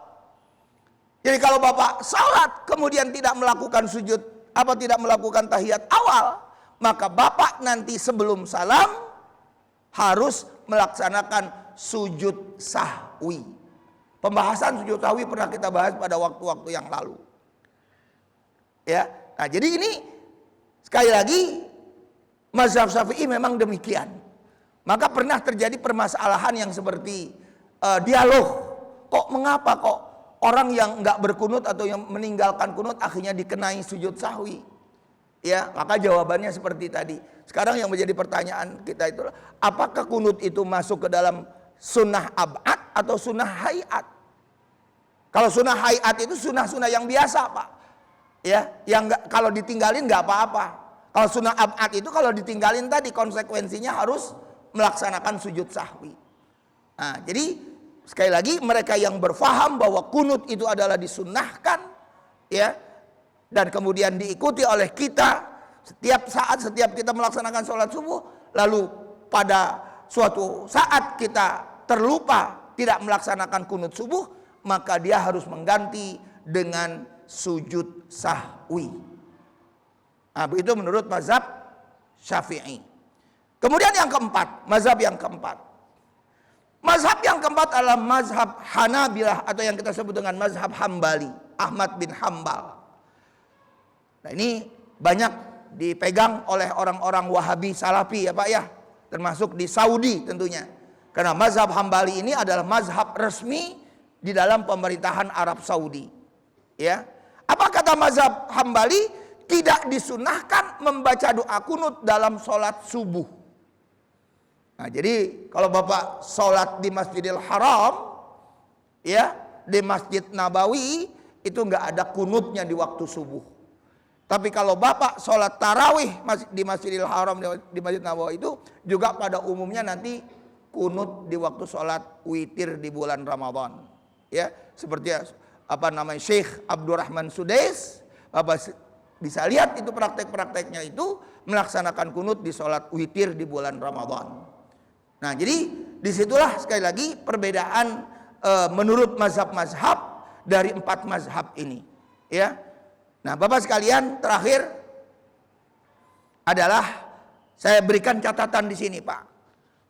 Jadi kalau Bapak salat kemudian tidak melakukan tidak melakukan tahiyat awal, maka Bapak nanti sebelum salam harus melaksanakan sujud sahwi. Pembahasan sujud sahwi pernah kita bahas pada waktu-waktu yang lalu. Ya, nah jadi ini sekali lagi mazhab Syafi'i memang demikian. Maka pernah terjadi permasalahan yang seperti dialog. Mengapa orang yang nggak berkunut atau yang meninggalkan kunut akhirnya dikenai sujud sahwi? Ya, maka jawabannya seperti tadi. Sekarang yang menjadi pertanyaan kita itu, apakah kunut itu masuk ke dalam sunnah ab'ad atau sunnah hayat? Kalau sunnah hayat itu sunnah-sunnah yang biasa Pak, ya, yang kalau ditinggalin nggak apa-apa. Kalau sunnah ab'ad itu kalau ditinggalin tadi konsekuensinya harus melaksanakan sujud sahwi. Nah, jadi sekali lagi mereka yang berfaham bahwa kunut itu adalah disunnahkan, ya, dan kemudian diikuti oleh kita setiap saat, setiap kita melaksanakan sholat subuh, lalu pada suatu saat kita terlupa tidak melaksanakan kunut subuh, maka dia harus mengganti dengan sujud sahwi. Nah, itu menurut mazhab Syafi'i. Kemudian yang keempat, mazhab yang keempat. Mazhab yang keempat adalah mazhab Hanabilah atau yang kita sebut dengan mazhab Hambali, Ahmad bin Hambal. Nah, ini banyak dipegang oleh orang-orang Wahabi Salafi ya Pak ya, termasuk di Saudi tentunya. Karena mazhab Hambali ini adalah mazhab resmi di dalam pemerintahan Arab Saudi. Ya, apa kata mazhab Hambali? Tidak disunahkan membaca doa kunut dalam sholat subuh. Nah, jadi kalau Bapak sholat di Masjidil Haram, ya, di Masjid Nabawi itu nggak ada kunutnya di waktu subuh. Tapi kalau Bapak sholat tarawih di Masjidil Haram, di Masjid Nabawi itu juga pada umumnya nanti kunut di waktu sholat witir di bulan Ramadan. Ya, seperti Syekh Abdurrahman Sudais, Bapak bisa lihat itu praktek-prakteknya itu melaksanakan kunut di sholat witir di bulan Ramadan. Nah, jadi disitulah sekali lagi perbedaan menurut mazhab-mazhab dari 4 mazhab ini. Ya, nah Bapak sekalian, terakhir adalah saya berikan catatan di sini Pak.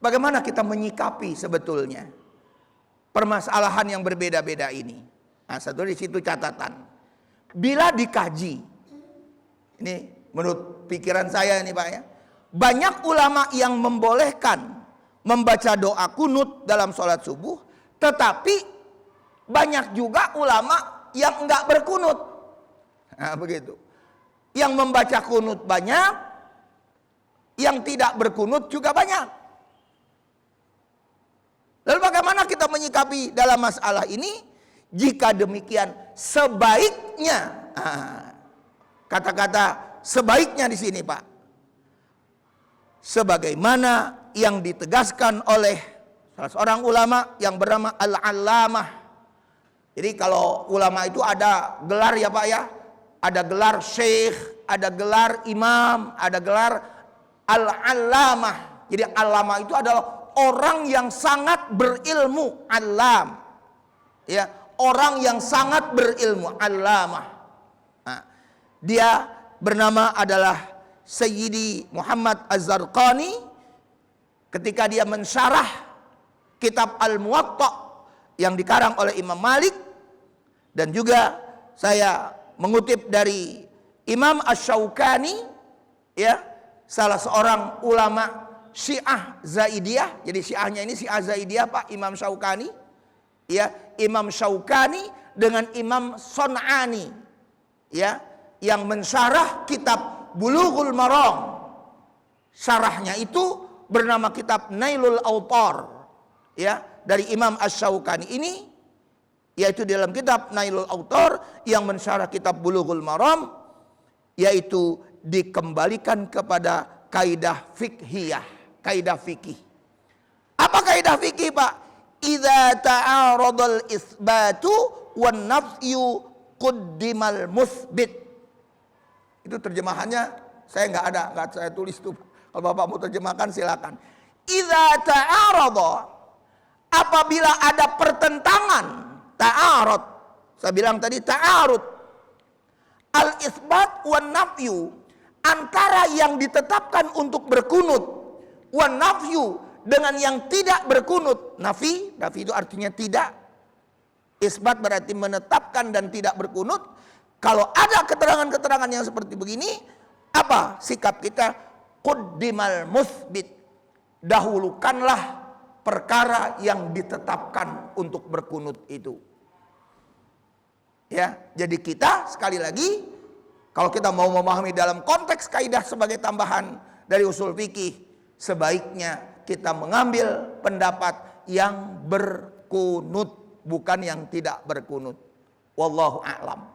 Bagaimana kita menyikapi sebetulnya permasalahan yang berbeda-beda ini. Nah, satu di situ catatan. Bila dikaji, ini menurut pikiran saya ini Pak ya, banyak ulama yang membolehkan membaca doa kunut dalam sholat subuh, tetapi banyak juga ulama yang enggak berkunut. Nah, begitu. Yang membaca kunut banyak, yang tidak berkunut juga banyak. Lalu bagaimana kita menyikapi dalam masalah ini? Jika demikian, sebaiknya, kata-kata sebaiknya di sini Pak, sebagaimana yang ditegaskan oleh salah seorang ulama yang bernama Al-Allamah. Jadi kalau ulama itu ada gelar ya Pak ya, ada gelar syekh, ada gelar imam, ada gelar Al-Allamah. Jadi Allamah itu adalah orang yang sangat berilmu, alam. Ya, orang yang sangat berilmu, allamah. Nah, dia bernama adalah Sayyidi Muhammad Az-Zarqani. Ketika dia mensyarah kitab Al-Muwatta yang dikarang oleh Imam Malik, dan juga saya mengutip dari Imam Asy-Syaukani, ya, salah seorang ulama Syiah Zaidiyah. Jadi Syiahnya ini Syiah Zaidiyah Pak, Imam Syaukani. Ya, Imam Syaukani dengan Imam Son'ani, ya, yang mensyarah kitab Bulughul Maram. Syarahnya itu bernama kitab Nailul Autar, ya, dari Imam Asy-Syaukani ini, yaitu dalam kitab Nailul Autar yang mensyarah kitab Bulughul Maram, yaitu dikembalikan kepada kaidah fikhiyah, kaidah fikih. Apa kaidah fikih, Pak? Idza ta'aradal isbatu wan nafyu quddimal musbit. Itu terjemahannya saya nggak saya tulis tuh. Kalau Bapak mau terjemahkan silakan. Idza ta'arada, apabila ada pertentangan, ta'arud. Saya bilang tadi ta'arud. Al-isbat wan nafyu, antara yang ditetapkan untuk berkunut, wan nafyu, dengan yang tidak berkunut. Nafi itu artinya tidak. Isbat berarti menetapkan dan tidak berkunut. Kalau ada keterangan-keterangan yang seperti begini, apa sikap kita? Quddimal musbit, dahulukanlah perkara yang ditetapkan untuk berkunut itu. Ya, jadi kita sekali lagi, kalau kita mau memahami dalam konteks kaidah sebagai tambahan dari usul fikih, sebaiknya kita mengambil pendapat yang berkunut, bukan yang tidak berkunut. Wallahu a'lam.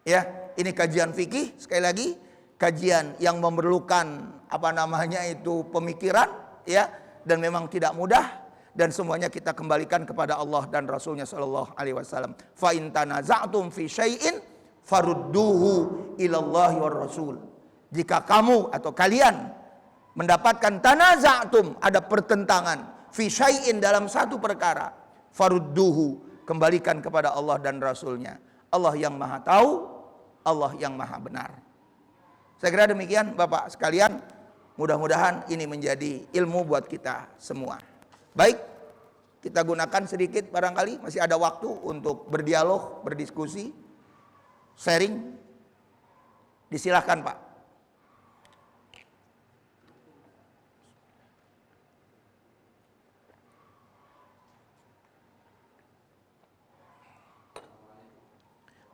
Ya, ini kajian fikih, sekali lagi kajian yang memerlukan pemikiran, ya, dan memang tidak mudah, dan semuanya kita kembalikan kepada Allah dan Rasulnya Shallallahu Alaihi Wasallam. Fa in tanaza'tum fi syai'in farudduhu ilallahi war Rasul. Jika kamu atau kalian mendapatkan tanaza'tum, ada pertentangan, fi syai'in, dalam satu perkara, farudduhu, kembalikan kepada Allah dan Rasulnya. Allah yang maha tahu, Allah yang maha benar. Saya kira demikian Bapak sekalian, mudah-mudahan ini menjadi ilmu buat kita semua. Baik, kita gunakan sedikit barangkali, masih ada waktu untuk berdialog, berdiskusi, sharing. Disilahkan Pak.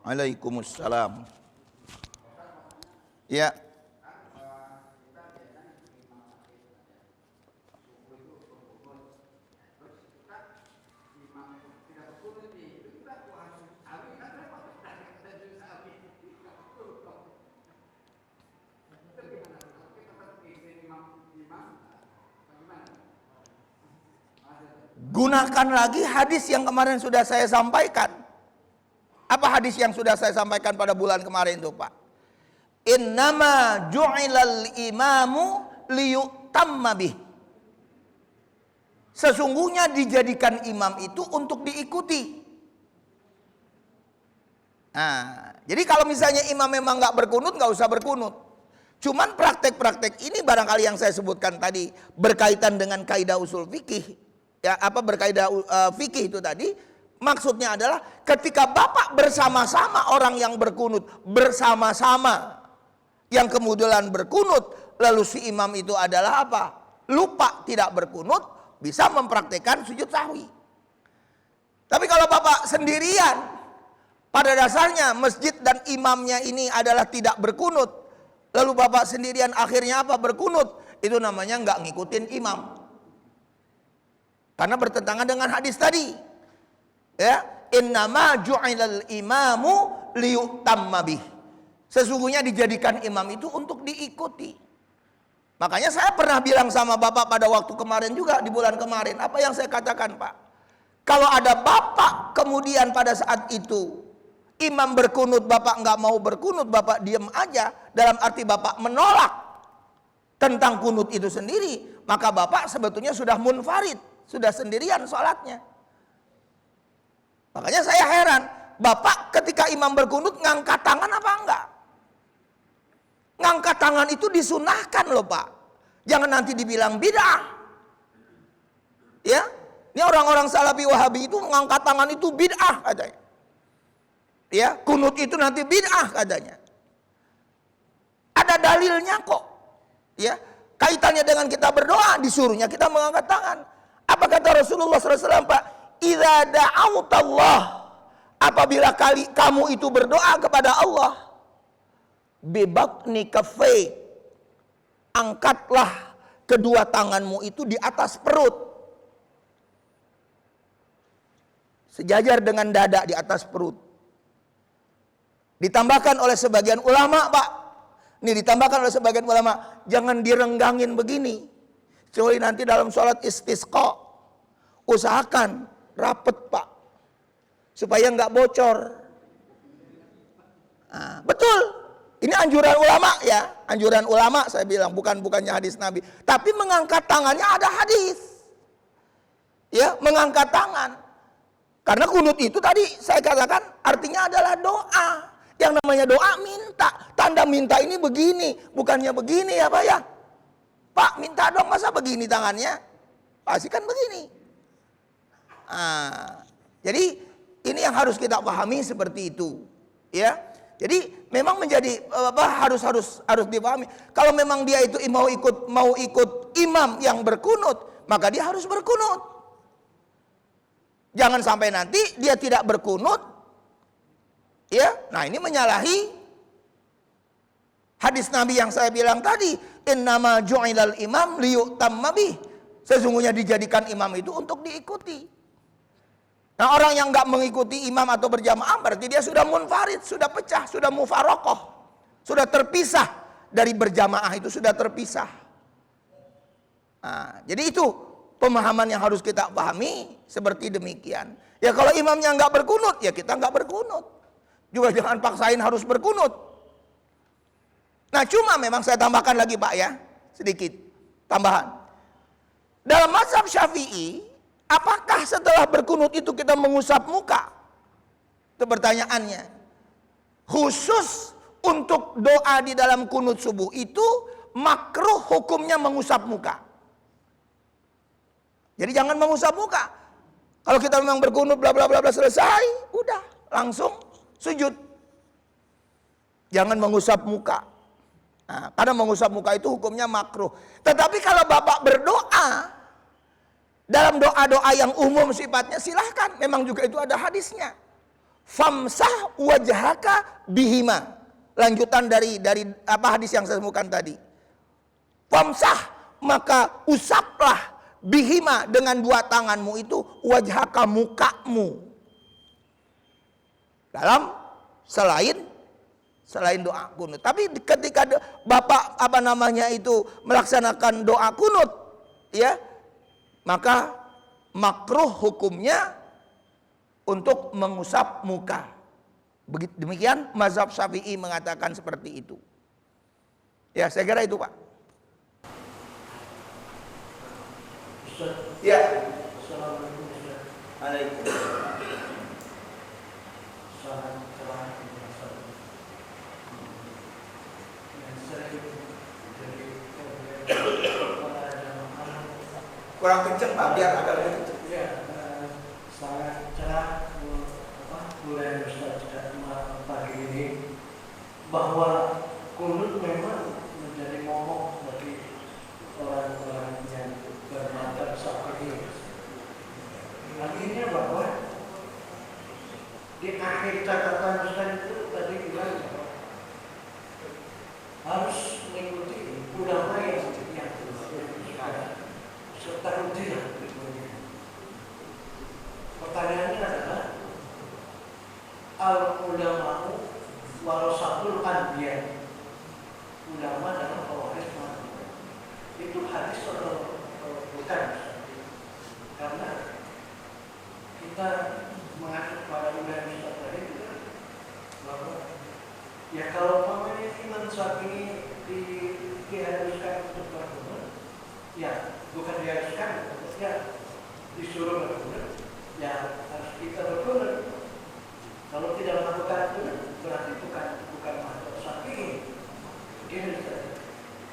Waalaikumsalam. Ya. Gunakan lagi hadis yang kemarin sudah saya sampaikan. Apa hadis yang sudah saya sampaikan pada bulan kemarin itu, Pak? Innama ju'ilal imamu liyutamma bih. Sesungguhnya dijadikan imam itu untuk diikuti. Nah, jadi kalau misalnya imam memang nggak berkunut, nggak usah berkunut. Cuman praktek-praktek ini barangkali yang saya sebutkan tadi berkaitan dengan kaidah usul fikih. Ya, berkaidah fikih itu tadi, maksudnya adalah ketika Bapak bersama-sama orang yang berkunut, bersama-sama yang kemudian berkunut, lalu si imam itu adalah apa? Lupa tidak berkunut, bisa mempraktekkan sujud sahwi. Tapi kalau Bapak sendirian, pada dasarnya masjid dan imamnya ini adalah tidak berkunut, lalu Bapak sendirian akhirnya apa? Berkunut, itu namanya nggak ngikutin imam. Karena bertentangan dengan hadis tadi. Ya, innama ju'ilal imamu liyutamma bih. Sesungguhnya dijadikan imam itu untuk diikuti. Makanya saya pernah bilang sama Bapak pada waktu kemarin juga, di bulan kemarin, apa yang saya katakan, Pak? Kalau ada Bapak kemudian pada saat itu imam berkunut, Bapak nggak mau berkunut, Bapak diam aja, dalam arti Bapak menolak tentang kunut itu sendiri, maka Bapak sebetulnya sudah munfarid, sudah sendirian sholatnya. Makanya saya heran, Bapak ketika imam berkunut ngangkat tangan apa enggak? Ngangkat tangan itu disunahkan loh Pak. Jangan nanti dibilang bid'ah. Ya, ini orang-orang Salafi Wahabi itu ngangkat tangan itu bid'ah katanya. Ya, kunut itu nanti bid'ah katanya. Ada dalilnya kok. Ya, kaitannya dengan kita berdoa, disuruhnya kita mengangkat tangan. Apa kata Rasulullah SAW, Pak? Idza da'autallah apabila kamu itu berdoa kepada Allah, bibakni kaffai, angkatlah kedua tanganmu itu di atas perut, sejajar dengan dada di atas perut. Ditambahkan oleh sebagian ulama, Pak, ini ditambahkan oleh sebagian ulama, jangan direnggangin begini, kecuali nanti dalam sholat istisqa, usahakan rapet, Pak, supaya nggak bocor. Nah, betul, ini anjuran ulama ya, anjuran ulama saya bilang, bukannya hadis Nabi, tapi mengangkat tangannya ada hadis, ya, mengangkat tangan, karena kunut itu tadi saya katakan artinya adalah doa. Yang namanya doa minta, tanda minta ini begini, bukannya begini ya Pak ya. Pak minta dong, masa begini tangannya? Pasti kan begini. Jadi ini yang harus kita pahami seperti itu, ya. Jadi memang menjadi harus dipahami. Kalau memang dia itu mau ikut imam yang berkunut, maka dia harus berkunut. Jangan sampai nanti dia tidak berkunut, ya. Nah, ini menyalahi hadis Nabi yang saya bilang tadi, innama ju'ilal imam liyu'tamma bih. Sesungguhnya dijadikan imam itu untuk diikuti. Nah, orang yang nggak mengikuti imam atau berjamaah berarti dia sudah munfarid, sudah pecah, sudah mufarokoh, sudah terpisah dari berjamaah, itu sudah terpisah. Nah, jadi itu pemahaman yang harus kita pahami seperti demikian. Ya kalau imamnya nggak berkunut, ya kita nggak berkunut. Juga jangan paksain harus berkunut. Nah, cuma memang saya tambahkan lagi Pak ya, sedikit tambahan. Dalam mazhab Syafi'i, apakah setelah berkunut itu kita mengusap muka? Itu pertanyaannya. Khusus untuk doa di dalam kunut subuh itu makruh hukumnya mengusap muka. Jadi jangan mengusap muka. Kalau kita memang berkunut bla bla bla selesai, udah langsung sujud. Jangan mengusap muka. Nah, karena mengusap muka itu hukumnya makruh. Tetapi kalau Bapak berdoa dalam doa-doa yang umum sifatnya, silahkan. Memang juga itu ada hadisnya. Famsah wajhaka bihima. Lanjutan dari hadis yang saya sebutkan tadi. Famsah, maka usaplah bihima, dengan dua tanganmu itu, wajhaka, mukamu. Dalam selain doa kunut. Tapi ketika Bapak itu melaksanakan doa kunut, ya, maka makruh hukumnya untuk mengusap muka. Demikian mazhab Syafi'i mengatakan seperti itu. Ya, saya kira itu Pak. Ya. Assalamualaikum. Waalaikumsalam. Kurang kenceng Pak, biar agak lebih kenceng. Ya, sangat cerah mulai Ustaz pagi ini, bahwa kunut memang menjadi momok bagi orang-orang yang bermadzhab Syafi'i. Artinya bahwa di akhir catatan Ustaz itu tadi bilang bahwa harus mengikuti ulama yang serta rutin. Pertanyaannya adalah al-ulama'u warasatul anbiya. Ulama adalah pewaris manusia. Itu hadis atau bukan? Karena kita mengacu pada ulama tadi juga bahwa ya kalau pamannya Imam Syafi'i diharuskan untuk berkunut, ya bukan diharuskan, ya disuruh berkunut, ya harus kita berkunut. Kalau tidak melakukan kunut, berarti bukan mazhab Syafi'i. Begini saja.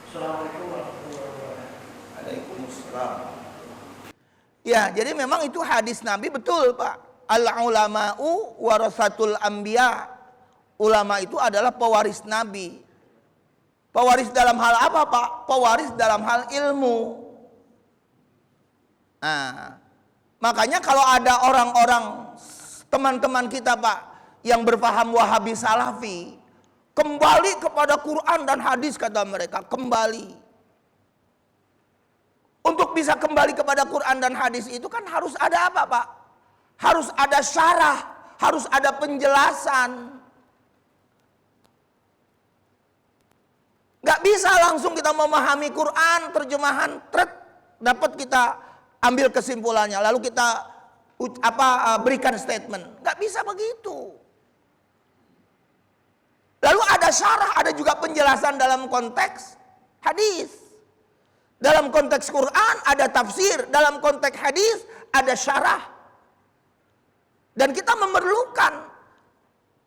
Assalamualaikum warahmatullahi wabarakatuh. Waalaikumsalam. Ya, jadi memang itu hadis Nabi betul Pak. Al-ulama'u warasatul anbiya. Ulama itu adalah pewaris Nabi. Pewaris dalam hal apa Pak? Pewaris dalam hal ilmu. Nah, makanya kalau ada orang-orang teman-teman kita Pak yang berpaham Wahabi Salafi, kembali kepada Quran dan hadis kata mereka, kembali. Untuk bisa kembali kepada Quran dan hadis itu kan harus ada apa Pak? Harus ada syarah, harus ada penjelasan. Gak bisa langsung kita memahami Quran, terjemahan, dapat kita ambil kesimpulannya, lalu kita berikan statement. Gak bisa begitu. Lalu ada syarah, ada juga penjelasan dalam konteks hadis. Dalam konteks Quran ada tafsir, dalam konteks hadis ada syarah. Dan kita memerlukan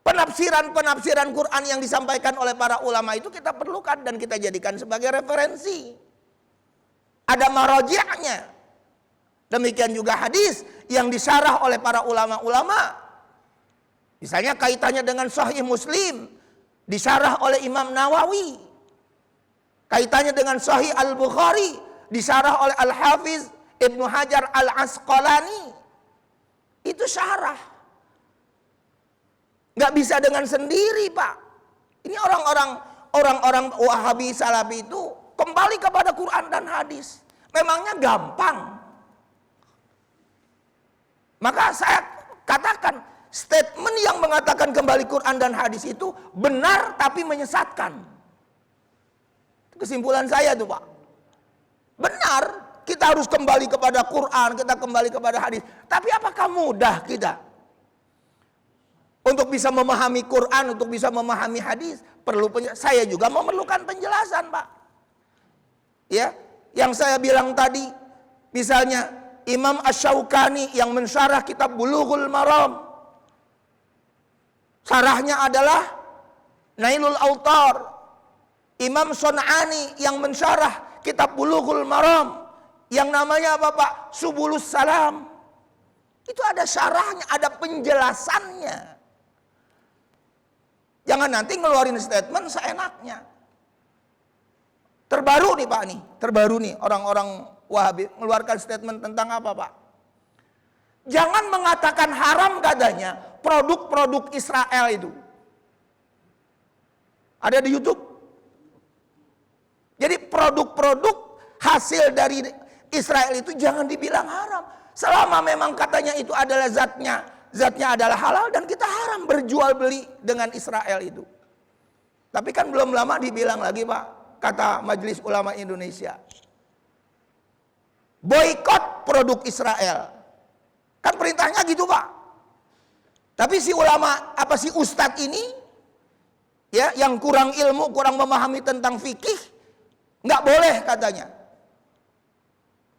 penafsiran Quran yang disampaikan oleh para ulama itu kita perlukan dan kita jadikan sebagai referensi. Ada maraji'nya. Demikian juga hadis yang disyarah oleh para ulama-ulama. Misalnya kaitannya dengan Sahih Muslim, disyarah oleh Imam Nawawi. Kaitannya dengan Sahih Al-Bukhari, disyarah oleh Al-Hafiz Ibnu Hajar Al-Asqalani. Itu syarah. Gak bisa dengan sendiri Pak. Ini orang-orang Wahabi Salafi itu kembali kepada Quran dan hadis. Memangnya gampang? Maka saya katakan statement yang mengatakan kembali Quran dan hadis itu benar tapi menyesatkan. Kesimpulan saya tuh Pak. Benar, kita harus kembali kepada Quran, kita kembali kepada hadis. Tapi apakah mudah kita? Untuk bisa memahami Quran, untuk bisa memahami hadis, saya juga memerlukan penjelasan, Pak. Ya, yang saya bilang tadi, misalnya Imam Asy-Syaukani yang mensyarah kitab Bulughul Maram, syarahnya adalah Nailul Autar. Imam Sun'ani yang mensyarah kitab Bulughul Maram, yang namanya apa Pak? Subulus Salam. Itu ada syarahnya, ada penjelasannya. Jangan nanti ngeluarin statement seenaknya. Terbaru nih Pak nih, terbaru nih orang-orang Wahabi mengeluarkan statement tentang apa Pak? Jangan mengatakan haram katanya produk-produk Israel itu. Ada di YouTube. Jadi produk-produk hasil dari Israel itu jangan dibilang haram. Selama memang katanya itu adalah zatnya adalah halal dan kita haram berjual beli dengan Israel itu. Tapi kan belum lama dibilang lagi Pak, kata Majelis Ulama Indonesia, boikot produk Israel. Kan perintahnya gitu Pak. Tapi si ulama, si ustadz ini, ya, yang kurang ilmu, kurang memahami tentang fikih, nggak boleh katanya.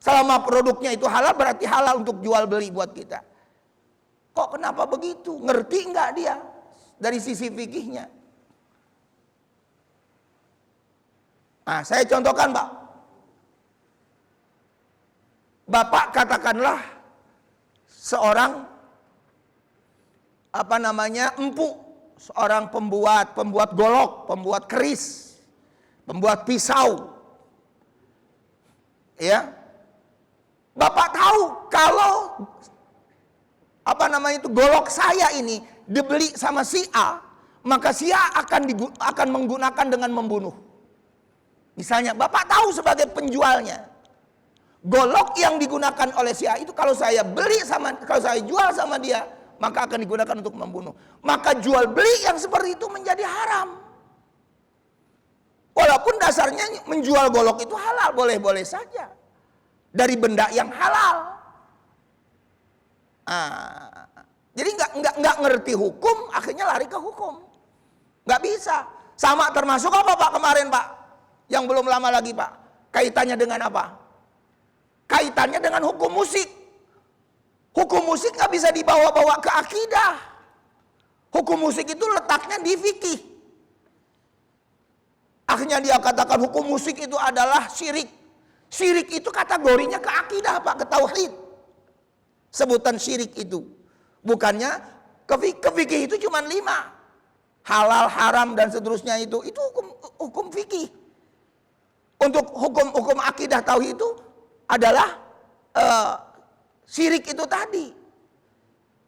Selama produknya itu halal berarti halal untuk jual beli buat kita. Kok kenapa begitu? Ngerti nggak dia dari sisi fikihnya? Nah, saya contohkan Pak. Bapak katakanlah seorang empu, seorang pembuat golok, pembuat keris, pembuat pisau. Ya. Bapak tahu kalau golok saya ini dibeli sama si A, maka si A akan menggunakan dengan membunuh. Misalnya Bapak tahu sebagai penjualnya, golok yang digunakan oleh si A itu kalau saya jual sama dia, maka akan digunakan untuk membunuh. Maka jual beli yang seperti itu menjadi haram. Walaupun dasarnya menjual golok itu halal, boleh-boleh saja. Dari benda yang halal. Jadi nggak ngerti hukum, akhirnya lari ke hukum. Nggak bisa. Sama termasuk apa Pak kemarin Pak? Yang belum lama lagi Pak. Kaitannya dengan apa? Kaitannya dengan hukum musik. Hukum musik nggak bisa dibawa-bawa ke akidah. Hukum musik itu letaknya di fikih. Akhirnya dia katakan hukum musik itu adalah syirik. Syirik itu kategorinya ke akidah Pak, ke tauhid. Sebutan syirik itu. Bukannya ke fikih itu cuma 5. Halal, haram dan seterusnya itu hukum fikih. Untuk hukum akidah tauhid itu adalah syirik itu tadi.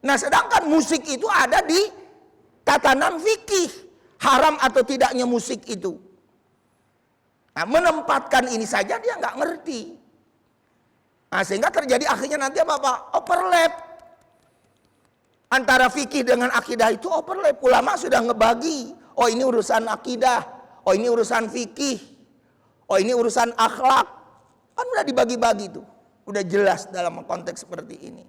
Nah, sedangkan musik itu ada di tatanan fikih, haram atau tidaknya musik itu. Nah, menempatkan ini saja dia nggak ngerti. Nah, sehingga terjadi akhirnya nanti apa? Overlap. Antara fikih dengan akidah itu overlap. Ulama sudah ngebagi. Oh, ini urusan akidah. Oh, ini urusan fikih. Oh, ini urusan akhlak. Kan udah dibagi-bagi tuh. Udah jelas dalam konteks seperti ini.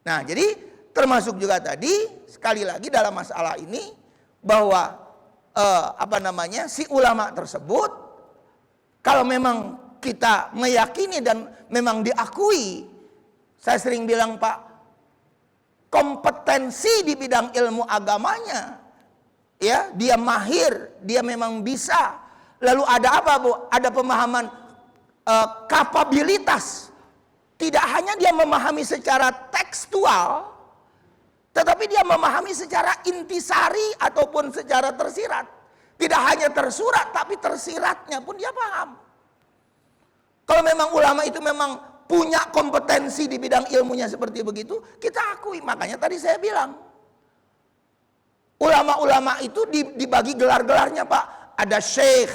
Nah, jadi termasuk juga tadi sekali lagi dalam masalah ini bahwa si ulama tersebut kalau memang kita meyakini dan memang diakui, saya sering bilang Pak, kompetensi di bidang ilmu agamanya, ya dia mahir, dia memang bisa. Lalu ada apa Bu? Ada pemahaman kapabilitas. Tidak hanya dia memahami secara tekstual, tetapi dia memahami secara intisari ataupun secara tersirat. Tidak hanya tersurat, tapi tersiratnya pun dia paham. Kalau memang ulama itu memang punya kompetensi di bidang ilmunya seperti begitu, kita akui. Makanya tadi saya bilang, ulama-ulama itu dibagi gelar-gelarnya Pak. Ada syekh,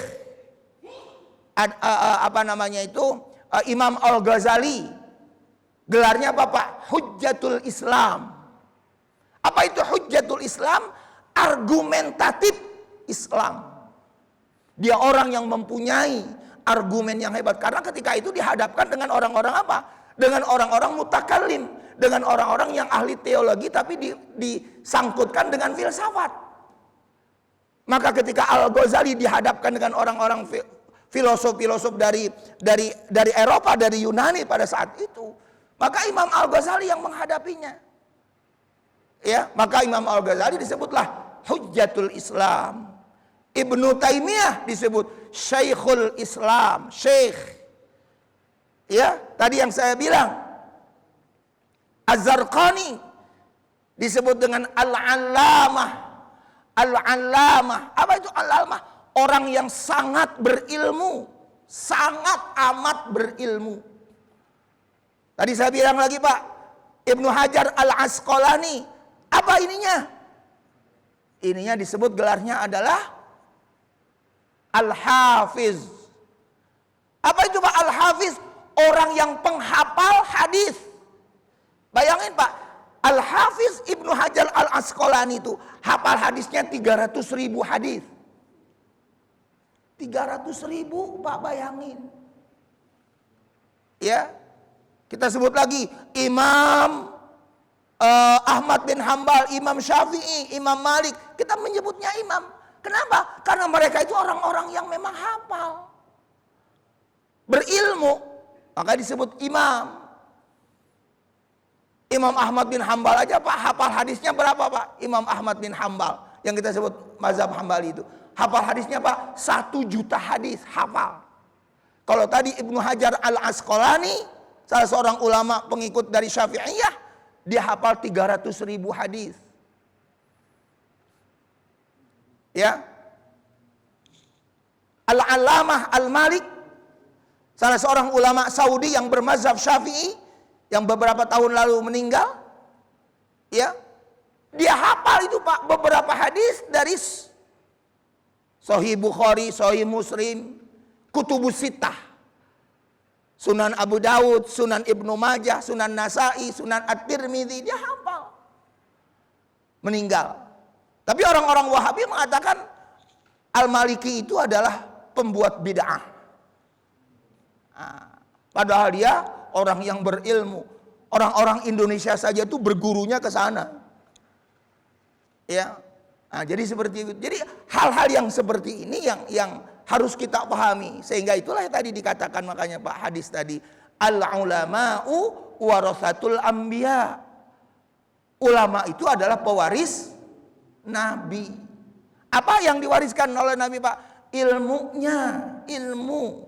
Imam Al-Ghazali. Gelarnya apa Pak? Hujjatul Islam. Apa itu Hujjatul Islam? Argumentatif Islam. Dia orang yang mempunyai argumen yang hebat. Karena ketika itu dihadapkan dengan orang-orang apa? Dengan orang-orang mutakallim. Dengan orang-orang yang ahli teologi tapi disangkutkan dengan filsafat. Maka ketika Al-Ghazali dihadapkan dengan orang-orang filosof-filosof dari Eropa, dari Yunani pada saat itu, maka Imam Al-Ghazali yang menghadapinya. Ya, maka Imam Al-Ghazali disebutlah Hujjatul Islam. Ibnu Taimiyah disebut Syekhul Islam, Syekh. Ya, tadi yang saya bilang Az-Zarqani disebut dengan Al-Allamah. Al-Allamah. Apa itu Al-Allamah? Orang yang sangat berilmu, sangat amat berilmu. Tadi saya bilang lagi Pak, Ibnu Hajar Al-Asqalani, apa ininya? Ininya disebut gelarnya adalah Al-Hafiz. Apa itu Pak Al-Hafiz? Orang yang penghafal hadis. Bayangin Pak, Al-Hafiz Ibnu Hajar Al-Asqalani itu hafal hadisnya 300.000 hadis. 300.000 Pak, bayangin. Ya. Kita sebut lagi Imam Ahmad bin Hambal, Imam Syafi'i, Imam Malik. Kita menyebutnya imam. Kenapa? Karena mereka itu orang-orang yang memang hafal, berilmu, maka disebut imam. Imam Ahmad bin Hambal aja Pak, hafal hadisnya berapa Pak? Imam Ahmad bin Hambal yang kita sebut mazhab Hambali itu, hafal hadisnya Pak 1 juta hadis hafal. Kalau tadi Ibnu Hajar Al-Asqalani, salah seorang ulama pengikut dari Syafi'iyah, dia hafal 300.000 hadis. Ya. Al-Allamah Al-Malik, salah seorang ulama Saudi yang bermazhab Syafi'i, yang beberapa tahun lalu meninggal. Ya. Dia hafal itu Pak beberapa hadis dari Sahih Bukhari, Sahih Muslim, Kutubus Sittah. Sunan Abu Daud, Sunan Ibnu Majah, Sunan Nasai, Sunan At-Tirmidzi, dia hafal. Meninggal. Tapi orang-orang Wahabi mengatakan Al-Maliki itu adalah pembuat bid'ah. Padahal dia orang yang berilmu. Orang-orang Indonesia saja itu bergurunya ke sana. Ya. Nah, jadi seperti itu. Jadi hal-hal yang seperti ini yang harus kita pahami. Sehingga itulah yang tadi dikatakan makanya Pak hadis tadi, al-ulama'u warasatul anbiya. Ulama itu adalah pewaris Nabi. Apa yang diwariskan oleh Nabi Pak? Ilmunya, ilmu.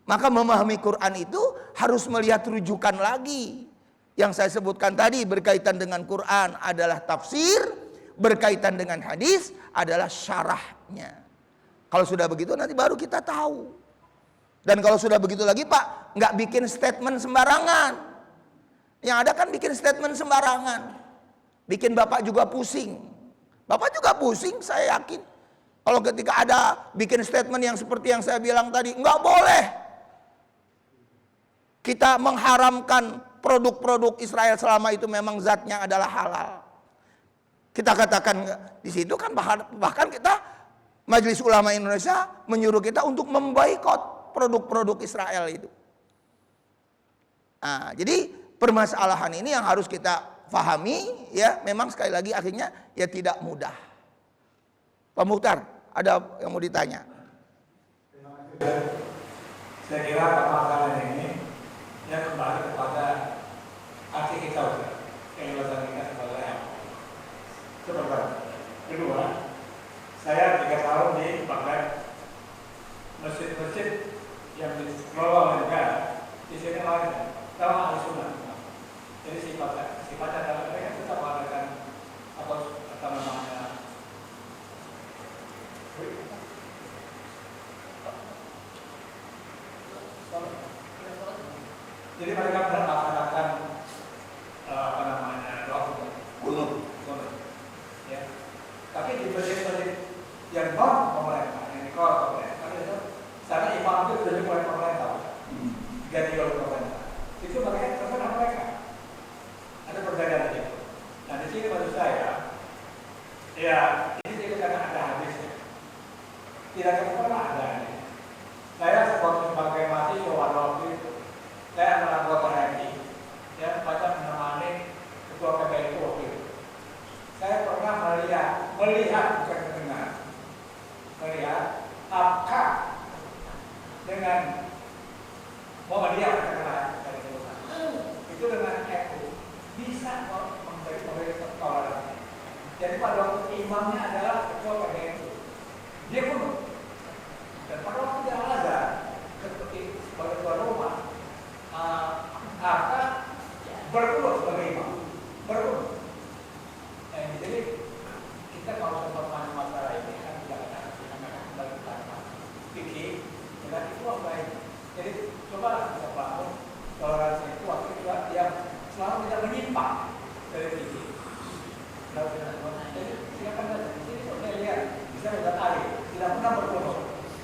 Maka memahami Quran itu harus melihat rujukan lagi. Yang saya sebutkan tadi berkaitan dengan Quran adalah tafsir, berkaitan dengan hadis adalah syarahnya. Kalau sudah begitu nanti baru kita tahu. Dan kalau sudah begitu lagi Pak, nggak bikin statement sembarangan. Yang ada kan bikin statement sembarangan. Bikin Bapak juga pusing. Bapak juga pusing, saya yakin. Kalau ketika ada bikin statement yang seperti yang saya bilang tadi, nggak boleh kita mengharamkan produk-produk Israel selama itu memang zatnya adalah halal. Kita katakan di situ kan bahkan kita Majelis Ulama Indonesia menyuruh kita untuk memboikot produk-produk Israel itu. Nah, jadi permasalahan ini yang harus kita pahami, ya memang sekali lagi akhirnya ya tidak mudah. Pak Mukhtar, ada yang mau ditanya? Saya kira permasalahan ini ya kembali kepada hati kita udah kebebasan kita sebagai apa. Itu pertama. Kedua, saya 3 tahun di Baghdad, masjid-masjid yang dikelola oleh negara di sini lainnya sama ahli sunnah. Jadi sifatnya adalah mereka tetap mengadakan apa namanya. Jadi mereka melaksanakan apa namanya doa kunut, ya. Tapi di masjid-masjid yang non pemerintah, yang dikelola pemerintah, itu sana imam itu sudah oleh pemerintah, ganti oleh pemerintah. Itu mereka terserah mereka. Ada perbedaan itu. Nah di sini maksud saya, ya ini itu karena ada hadisnya. Tidak akan pernah ada hadis. Saya sebagai mahasiswa waktu itu, saya anggota HMI, ya baca menemani ketua KPI itu waktu itu. Saya pernah melihat bukan mendengar, melihat apakah dengan Muhammadiyah dari itu dengan EKU bisa memberi toleransi. Jadi pada waktu imamnya adalah ketua KPI itu, dia pun dan pada waktu dia azan seperti sebagai tuan rumah, akan berkulut sebagai imam, berkulut. Jadi kita kalau memahami masalah ini kan tidak ada kembali ke fikih, dan itu apa ini? Jadi coba kita bangun toleransi itu waktu itu yang selalu tidak menyimpang dari fikih. Jadi silakan saja di sini saya lihat bisa melihat Ali tidak pernah berkulut.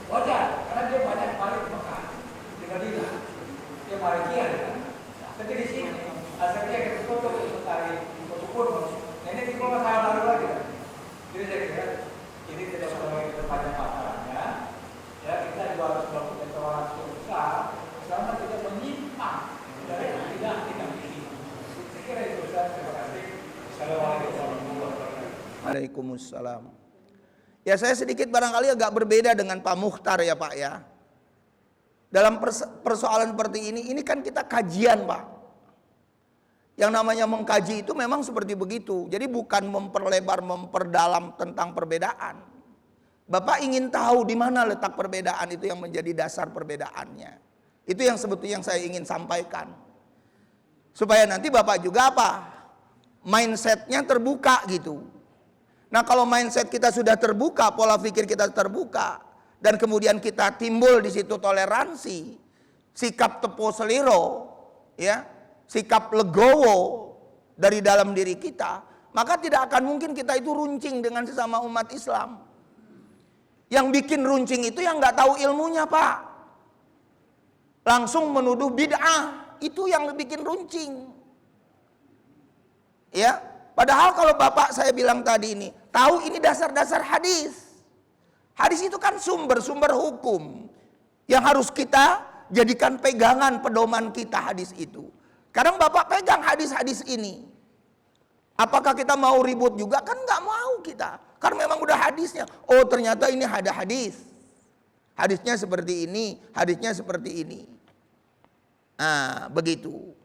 Wajar, karena dia banyak balik ke Mekah di Madinah. Dia Malaysia kan. Tapi di sini asalnya kita foto itu tadi foto pun. Nah ini kita masalah baru lagi kan. Jadi saya kira ini tidak perlu kita panjang masalahnya. Ya kita juga harus melakukan toleransi besar selama tidak menyimpang dari tidak ini. Saya kira itu saja. Terima kasih. Assalamualaikum warahmatullahi wabarakatuh. Waalaikumsalam. Ya saya sedikit barangkali agak berbeda dengan Pak Mukhtar ya Pak ya. Dalam persoalan seperti ini kan kita kajian Pak. Yang namanya mengkaji itu memang seperti begitu. Jadi bukan memperlebar, memperdalam tentang perbedaan. Bapak ingin tahu di mana letak perbedaan itu yang menjadi dasar perbedaannya. Itu yang sebetulnya yang saya ingin sampaikan. Supaya nanti Bapak juga apa? Mindsetnya terbuka gitu. Nah kalau mindset kita sudah terbuka, pola pikir kita terbuka, dan kemudian kita timbul di situ toleransi, sikap tepo seliro, ya, sikap legowo dari dalam diri kita, maka tidak akan mungkin kita itu runcing dengan sesama umat Islam. Yang bikin runcing itu yang nggak tahu ilmunya Pak, langsung menuduh bid'ah, itu yang bikin runcing, ya. Padahal kalau Bapak saya bilang tadi ini, tahu ini dasar-dasar hadis. Hadis itu kan sumber-sumber hukum yang harus kita jadikan pegangan pedoman kita hadis itu. Kadang Bapak pegang hadis-hadis ini. Apakah kita mau ribut juga? Kan nggak mau kita. Karena memang udah hadisnya. Oh ternyata ini ada hadis. Hadisnya seperti ini, hadisnya seperti ini. Nah begitu.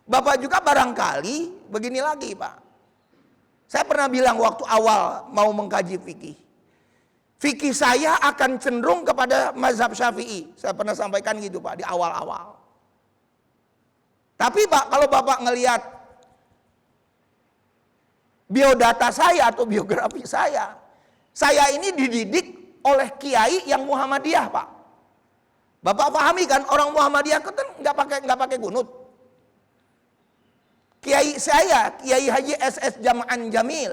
Bapak juga barangkali begini lagi Pak. Saya pernah bilang waktu awal mau mengkaji fikih. Fikih saya akan cenderung kepada mazhab Syafi'i. Saya pernah sampaikan gitu Pak di awal-awal. Tapi Pak kalau Bapak ngelihat biodata saya atau biografi saya ini dididik oleh kiai yang Muhammadiyah Pak. Bapak pahami kan orang Muhammadiyah kan nggak pakai kunut. Kiai saya, Kiai Haji SS Jam'an Jamil.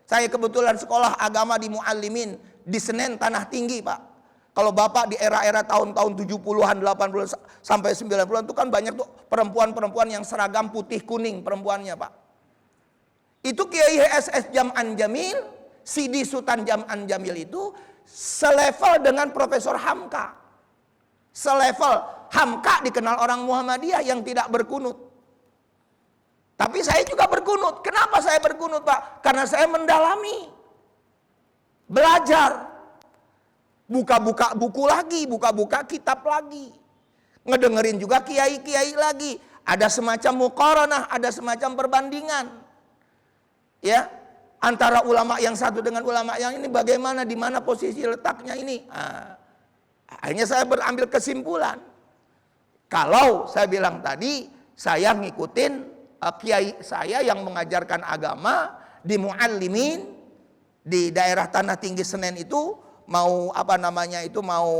Saya kebetulan sekolah agama di Muallimin di Senen Tanah Tinggi, Pak. Kalau Bapak di era-era tahun-tahun 70-an, 80-an sampai 90-an itu kan banyak tuh perempuan-perempuan yang seragam putih kuning perempuannya, Pak. Itu Kiai SS Jam'an Jamil, Sidi Sultan Jam'an Jamil itu selevel dengan Profesor Hamka. Selevel. Hamka dikenal orang Muhammadiyah yang tidak berkunut. Tapi saya juga berkunut. Kenapa saya berkunut, Pak? Karena saya mendalami. Belajar. Buka-buka buku lagi, buka-buka kitab lagi. Ngedengerin juga kiai-kiai lagi. Ada semacam muqaranah, ada semacam perbandingan. Ya, antara ulama yang satu dengan ulama yang ini bagaimana, di mana posisi letaknya ini. Akhirnya saya berambil kesimpulan. Kalau saya bilang tadi, saya ngikutin kiai saya yang mengajarkan agama di Muallimin di daerah Tanah Tinggi Senen itu, mau mau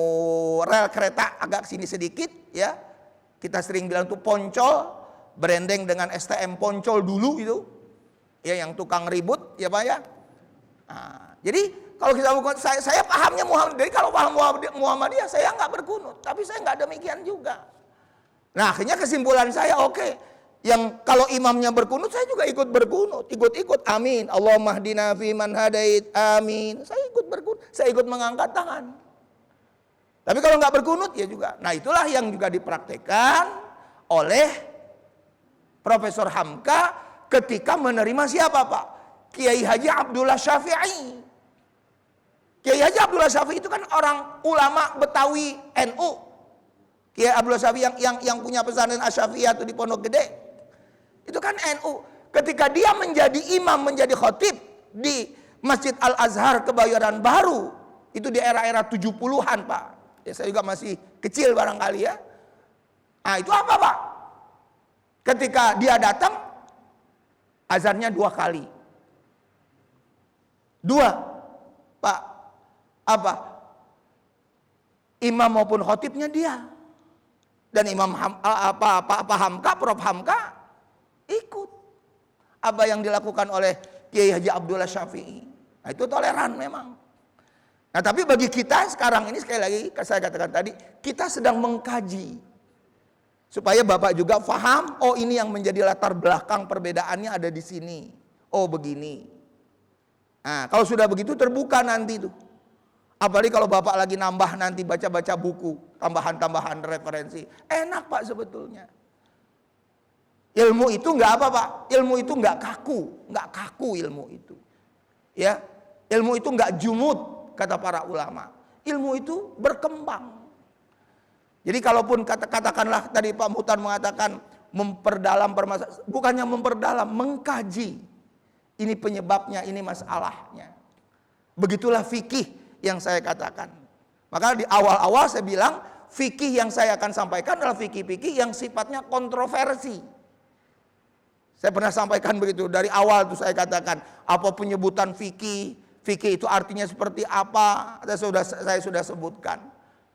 rel kereta agak sini sedikit ya. Kita sering bilang tuh Poncol, branding dengan STM Poncol dulu itu. Ya, yang tukang ribut ya Pak ya. Jadi kalau kita saya pahamnya Muhammad. Jadi kalau paham Muhammadiyah saya nggak berkunut, tapi saya nggak demikian juga. Nah, akhirnya kesimpulan saya oke. Yang kalau imamnya berkunut, saya juga ikut berkunut, ikut-ikut, amin. Allahumma hdina fi man hadait, amin. Saya ikut berkunut, saya ikut mengangkat tangan. Tapi kalau nggak berkunut, ya juga. Nah, itulah yang juga dipraktekkan oleh Profesor Hamka ketika menerima siapa, Pak? Kiai Haji Abdullah Syafi'i. Kiai Haji Abdullah Syafi'i itu kan orang ulama Betawi NU. Kiai Abdullah Syafi'i yang punya pesantren Asy-Syafi'iyah itu di Pondok Gede. Itu kan NU. Ketika dia menjadi imam, menjadi khotib di Masjid Al-Azhar Kebayoran Baru, itu di era-era 70-an, Pak. Ya, saya juga masih kecil barangkali ya. Nah, itu apa, Pak? Ketika dia datang, azannya 2 kali. 2, Pak. Apa? Imam maupun khotibnya dia. Dan Imam Pak Hamka, Prof Hamka ikut apa yang dilakukan oleh Kiai Haji Abdullah Syafi'i. Nah, itu toleran memang. Nah, tapi bagi kita sekarang ini, sekali lagi saya katakan tadi, kita sedang mengkaji supaya Bapak juga paham, oh ini yang menjadi latar belakang perbedaannya ada di sini. Oh begini. Nah, kalau sudah begitu terbuka nanti tuh. Apalagi kalau Bapak lagi nambah nanti baca-baca buku, tambahan-tambahan referensi. Enak, Pak, sebetulnya. Ilmu itu enggak apa, Pak? Ilmu itu enggak kaku ilmu itu. Ya, ilmu itu enggak jumud, kata para ulama. Ilmu itu berkembang. Jadi kalaupun katakanlah tadi Pak Muhtar mengatakan memperdalam permasalahan, bukannya memperdalam, mengkaji. Ini penyebabnya, ini masalahnya. Begitulah fikih yang saya katakan. Maka di awal-awal saya bilang, fikih yang saya akan sampaikan adalah fikih-fikih yang sifatnya kontroversi. Saya pernah sampaikan begitu dari awal tuh, saya katakan apa penyebutan fikih itu artinya seperti apa, saya sudah sebutkan.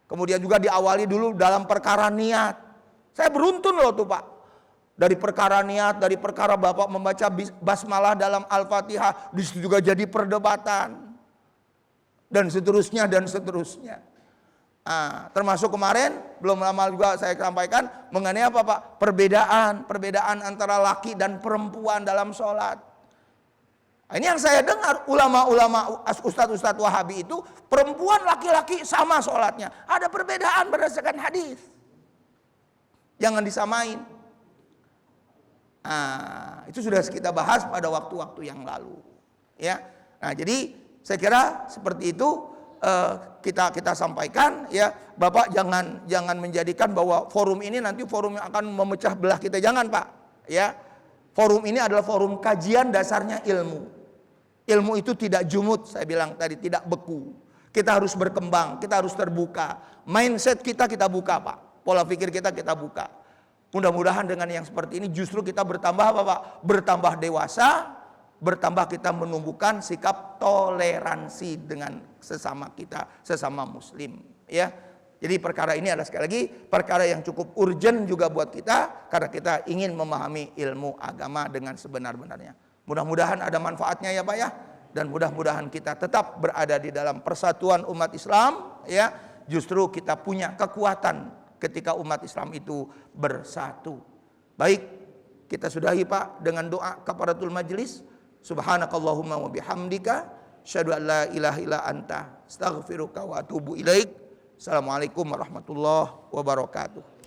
Kemudian juga diawali dulu dalam perkara niat. Saya beruntun loh tuh, Pak. Dari perkara niat, dari perkara Bapak membaca basmalah dalam Al-Fatihah, di situ juga jadi perdebatan. Dan seterusnya dan seterusnya. Termasuk kemarin belum lama juga saya sampaikan mengenai apa, Pak? Perbedaan antara laki dan perempuan dalam sholat. Ini yang saya dengar ulama-ulama ustadz-ustadz Wahabi itu perempuan laki-laki sama sholatnya. Ada perbedaan berdasarkan hadis. Jangan disamain. Itu sudah kita bahas pada waktu-waktu yang lalu. Ya, nah jadi saya kira seperti itu. Kita sampaikan ya, Bapak jangan menjadikan bahwa forum ini nanti forum yang akan memecah belah kita, jangan, Pak ya. Forum ini adalah forum kajian, dasarnya ilmu. Ilmu itu tidak jumud, saya bilang tadi, tidak beku. Kita harus berkembang, kita harus terbuka. Mindset kita buka, Pak. Pola pikir kita buka. Mudah-mudahan dengan yang seperti ini justru kita bertambah apa, Pak? Bertambah dewasa, bertambah kita menumbuhkan sikap toleransi dengan sesama kita, sesama muslim ya. Jadi perkara ini adalah sekali lagi perkara yang cukup urgent juga buat kita, karena kita ingin memahami ilmu agama dengan sebenar-benarnya. Mudah-mudahan ada manfaatnya ya Pak ya, dan mudah-mudahan kita tetap berada di dalam persatuan umat Islam ya. Justru kita punya kekuatan ketika umat Islam itu bersatu. Baik, kita sudahi Pak dengan doa kafaratul majlis. Subhanakallahumma wa bihamdika asyhadu an la ilaha illa anta astaghfiruka wa atubu ilaik. Assalamualaikum warahmatullahi wabarakatuh.